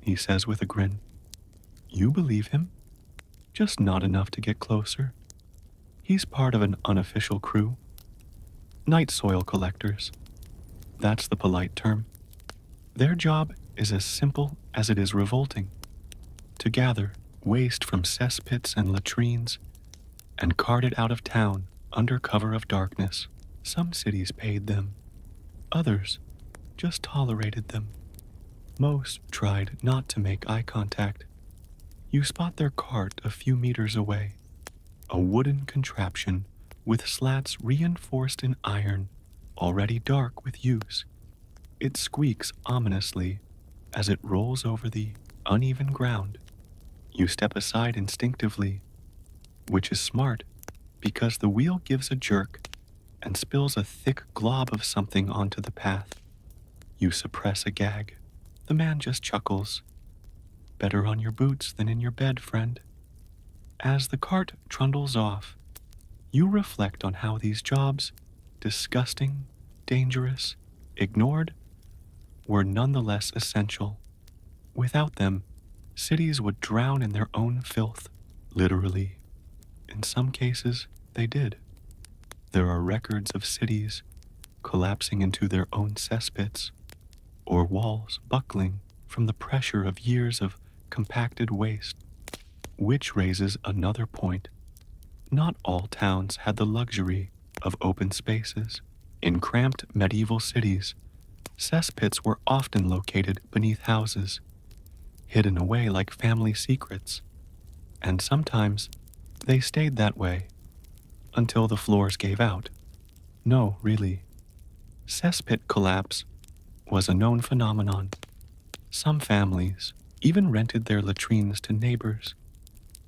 he says with a grin. You believe him? Just not enough to get closer. He's part of an unofficial crew. Night soil collectors. That's the polite term. Their job is as simple as it is revolting. To gather waste from cesspits and latrines and cart it out of town under cover of darkness. Some cities paid them. Others just tolerated them. Most tried not to make eye contact. You spot their cart a few meters away. A wooden contraption with slats reinforced in iron, already dark with use. It squeaks ominously as it rolls over the uneven ground. You step aside instinctively, which is smart because the wheel gives a jerk and spills a thick glob of something onto the path. You suppress a gag. The man just chuckles. Better on your boots than in your bed, friend. As the cart trundles off, you reflect on how these jobs, disgusting, dangerous, ignored, were nonetheless essential. Without them, cities would drown in their own filth, literally. In some cases, they did. There are records of cities collapsing into their own cesspits, or walls buckling from the pressure of years of compacted waste. Which raises another point. Not all towns had the luxury of open spaces. In cramped medieval cities, cesspits were often located beneath houses, hidden away like family secrets, and sometimes they stayed that way until the floors gave out. No, really. Cesspit collapse was a known phenomenon. Some families even rented their latrines to neighbors,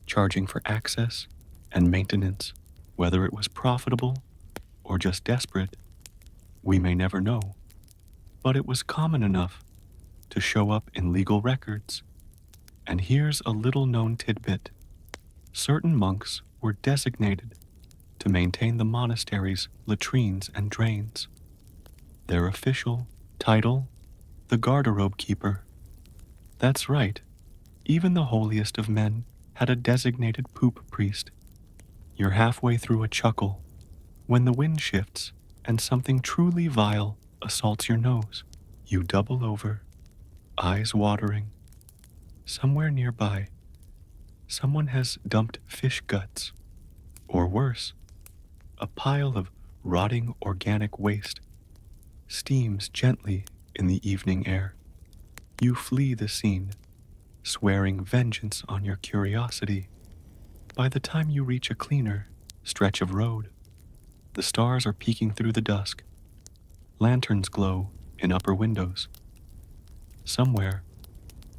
charging for access and maintenance. Whether it was profitable or just desperate, we may never know. But it was common enough to show up in legal records. And here's a little-known tidbit. Certain monks were designated to maintain the monastery's latrines and drains. Their official title, the garderobe keeper. That's right, even the holiest of men had a designated poop priest. You're halfway through a chuckle when the wind shifts and something truly vile assaults your nose. You double over, eyes watering. Somewhere nearby, someone has dumped fish guts, or worse, a pile of rotting organic waste steams gently in the evening air. You flee the scene, swearing vengeance on your curiosity. By the time you reach a cleaner stretch of road, the stars are peeking through the dusk. Lanterns glow in upper windows. Somewhere,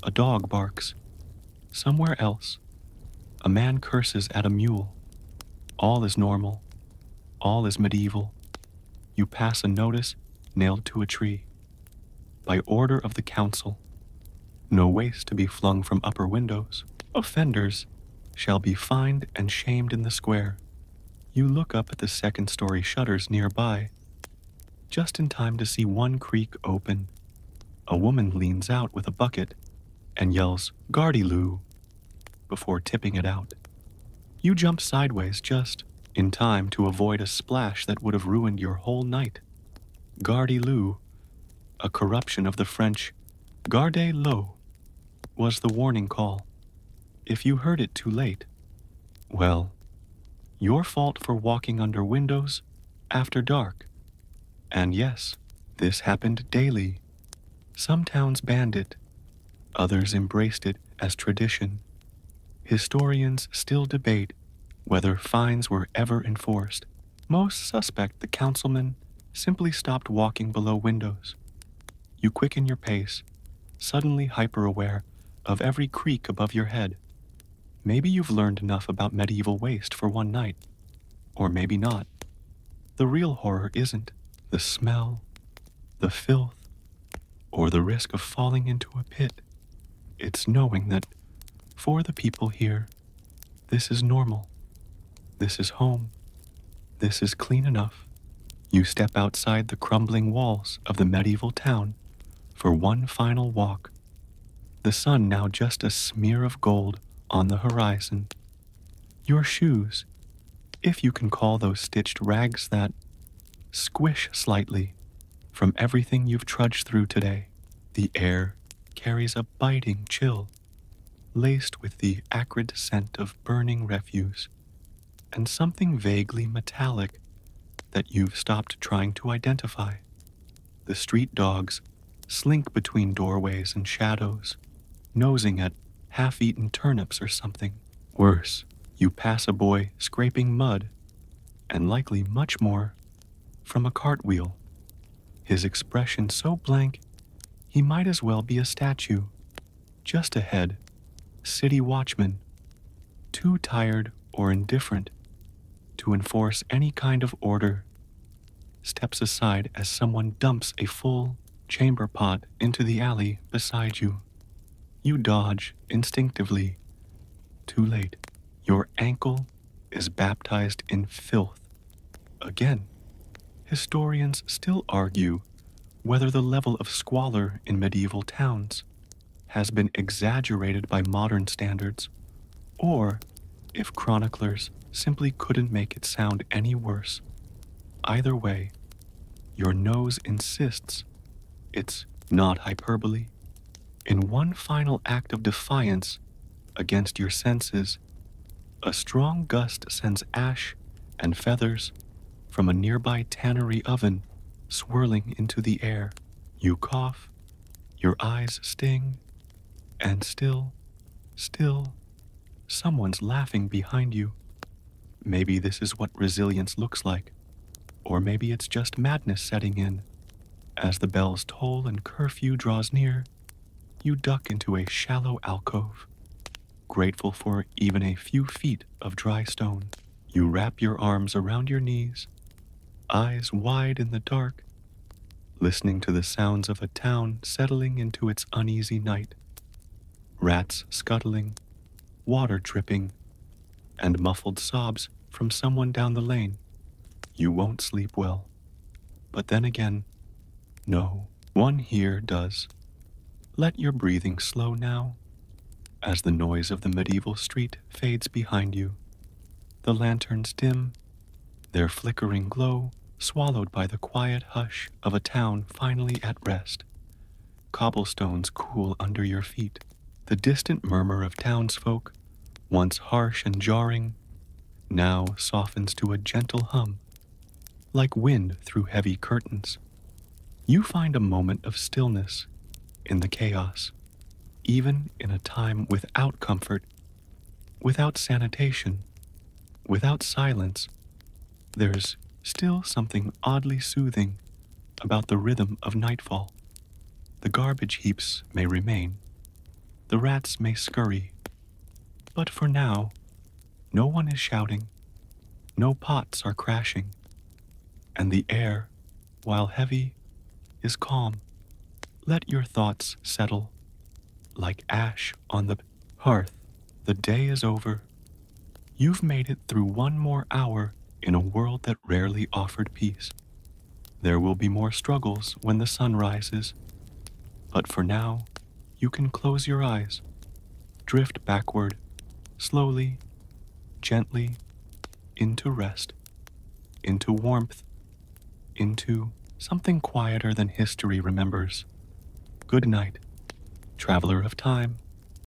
a dog barks. Somewhere else, a man curses at a mule. All is normal, all is medieval. You pass a notice nailed to a tree. By order of the council, no waste to be flung from upper windows. Offenders shall be fined and shamed in the square. You look up at the second-story shutters nearby, just in time to see one creak open. A woman leans out with a bucket and yells, "Gardy-loo," before tipping it out. You jump sideways just in time to avoid a splash that would have ruined your whole night. Gardy-loo, a corruption of the French garde l'eau, was the warning call. If you heard it too late, well, your fault for walking under windows after dark. And yes, this happened daily. Some towns banned it, others embraced it as tradition. Historians still debate whether fines were ever enforced. Most suspect the councilman simply stopped walking below windows. You quicken your pace, suddenly hyper-aware of every creak above your head. Maybe you've learned enough about medieval waste for one night, or maybe not. The real horror isn't the smell, the filth, or the risk of falling into a pit. It's knowing that for the people here, this is normal. This is home. This is clean enough. You step outside the crumbling walls of the medieval town for one final walk. The sun now just a smear of gold on the horizon. Your shoes, if you can call those stitched rags that, squish slightly from everything you've trudged through today. The air carries a biting chill, laced with the acrid scent of burning refuse, and something vaguely metallic that you've stopped trying to identify. The street dogs slink between doorways and shadows, nosing at half-eaten turnips or something. Worse, you pass a boy scraping mud, and likely much more, from a cartwheel. His expression so blank, he might as well be a statue. Just ahead, city watchman, too tired or indifferent to enforce any kind of order, steps aside as someone dumps a full chamber pot into the alley beside you. You dodge instinctively. Too late. Your ankle is baptized in filth. Again, historians still argue whether the level of squalor in medieval towns has been exaggerated by modern standards, or if chroniclers simply couldn't make it sound any worse. Either way, your nose insists it's not hyperbole. In one final act of defiance against your senses, a strong gust sends ash and feathers from a nearby tannery oven swirling into the air. You cough, your eyes sting, and still, someone's laughing behind you. Maybe this is what resilience looks like, or maybe it's just madness setting in. As the bells toll and curfew draws near, you duck into a shallow alcove, grateful for even a few feet of dry stone. You wrap your arms around your knees, eyes wide in the dark, listening to the sounds of a town settling into its uneasy night. Rats scuttling, water dripping, and muffled sobs from someone down the lane. You won't sleep well. But then again, no, one here does. Let your breathing slow now, as the noise of the medieval street fades behind you. The lanterns dim, their flickering glow swallowed by the quiet hush of a town finally at rest. Cobblestones cool under your feet. The distant murmur of townsfolk, once harsh and jarring, now softens to a gentle hum, like wind through heavy curtains. You find a moment of stillness in the chaos, even in a time without comfort, without sanitation, without silence. There's still something oddly soothing about the rhythm of nightfall. The garbage heaps may remain, the rats may scurry, but for now, no one is shouting, No pots are crashing, and the air, while heavy, is calm. Let your thoughts settle like ash on the hearth. The day is over. You've made it through one more hour in a world that rarely offered peace. There will be more struggles when the sun rises, but for now, you can close your eyes, drift backward, slowly, gently, into rest, into warmth, into something quieter than history remembers. Good night, traveler of time.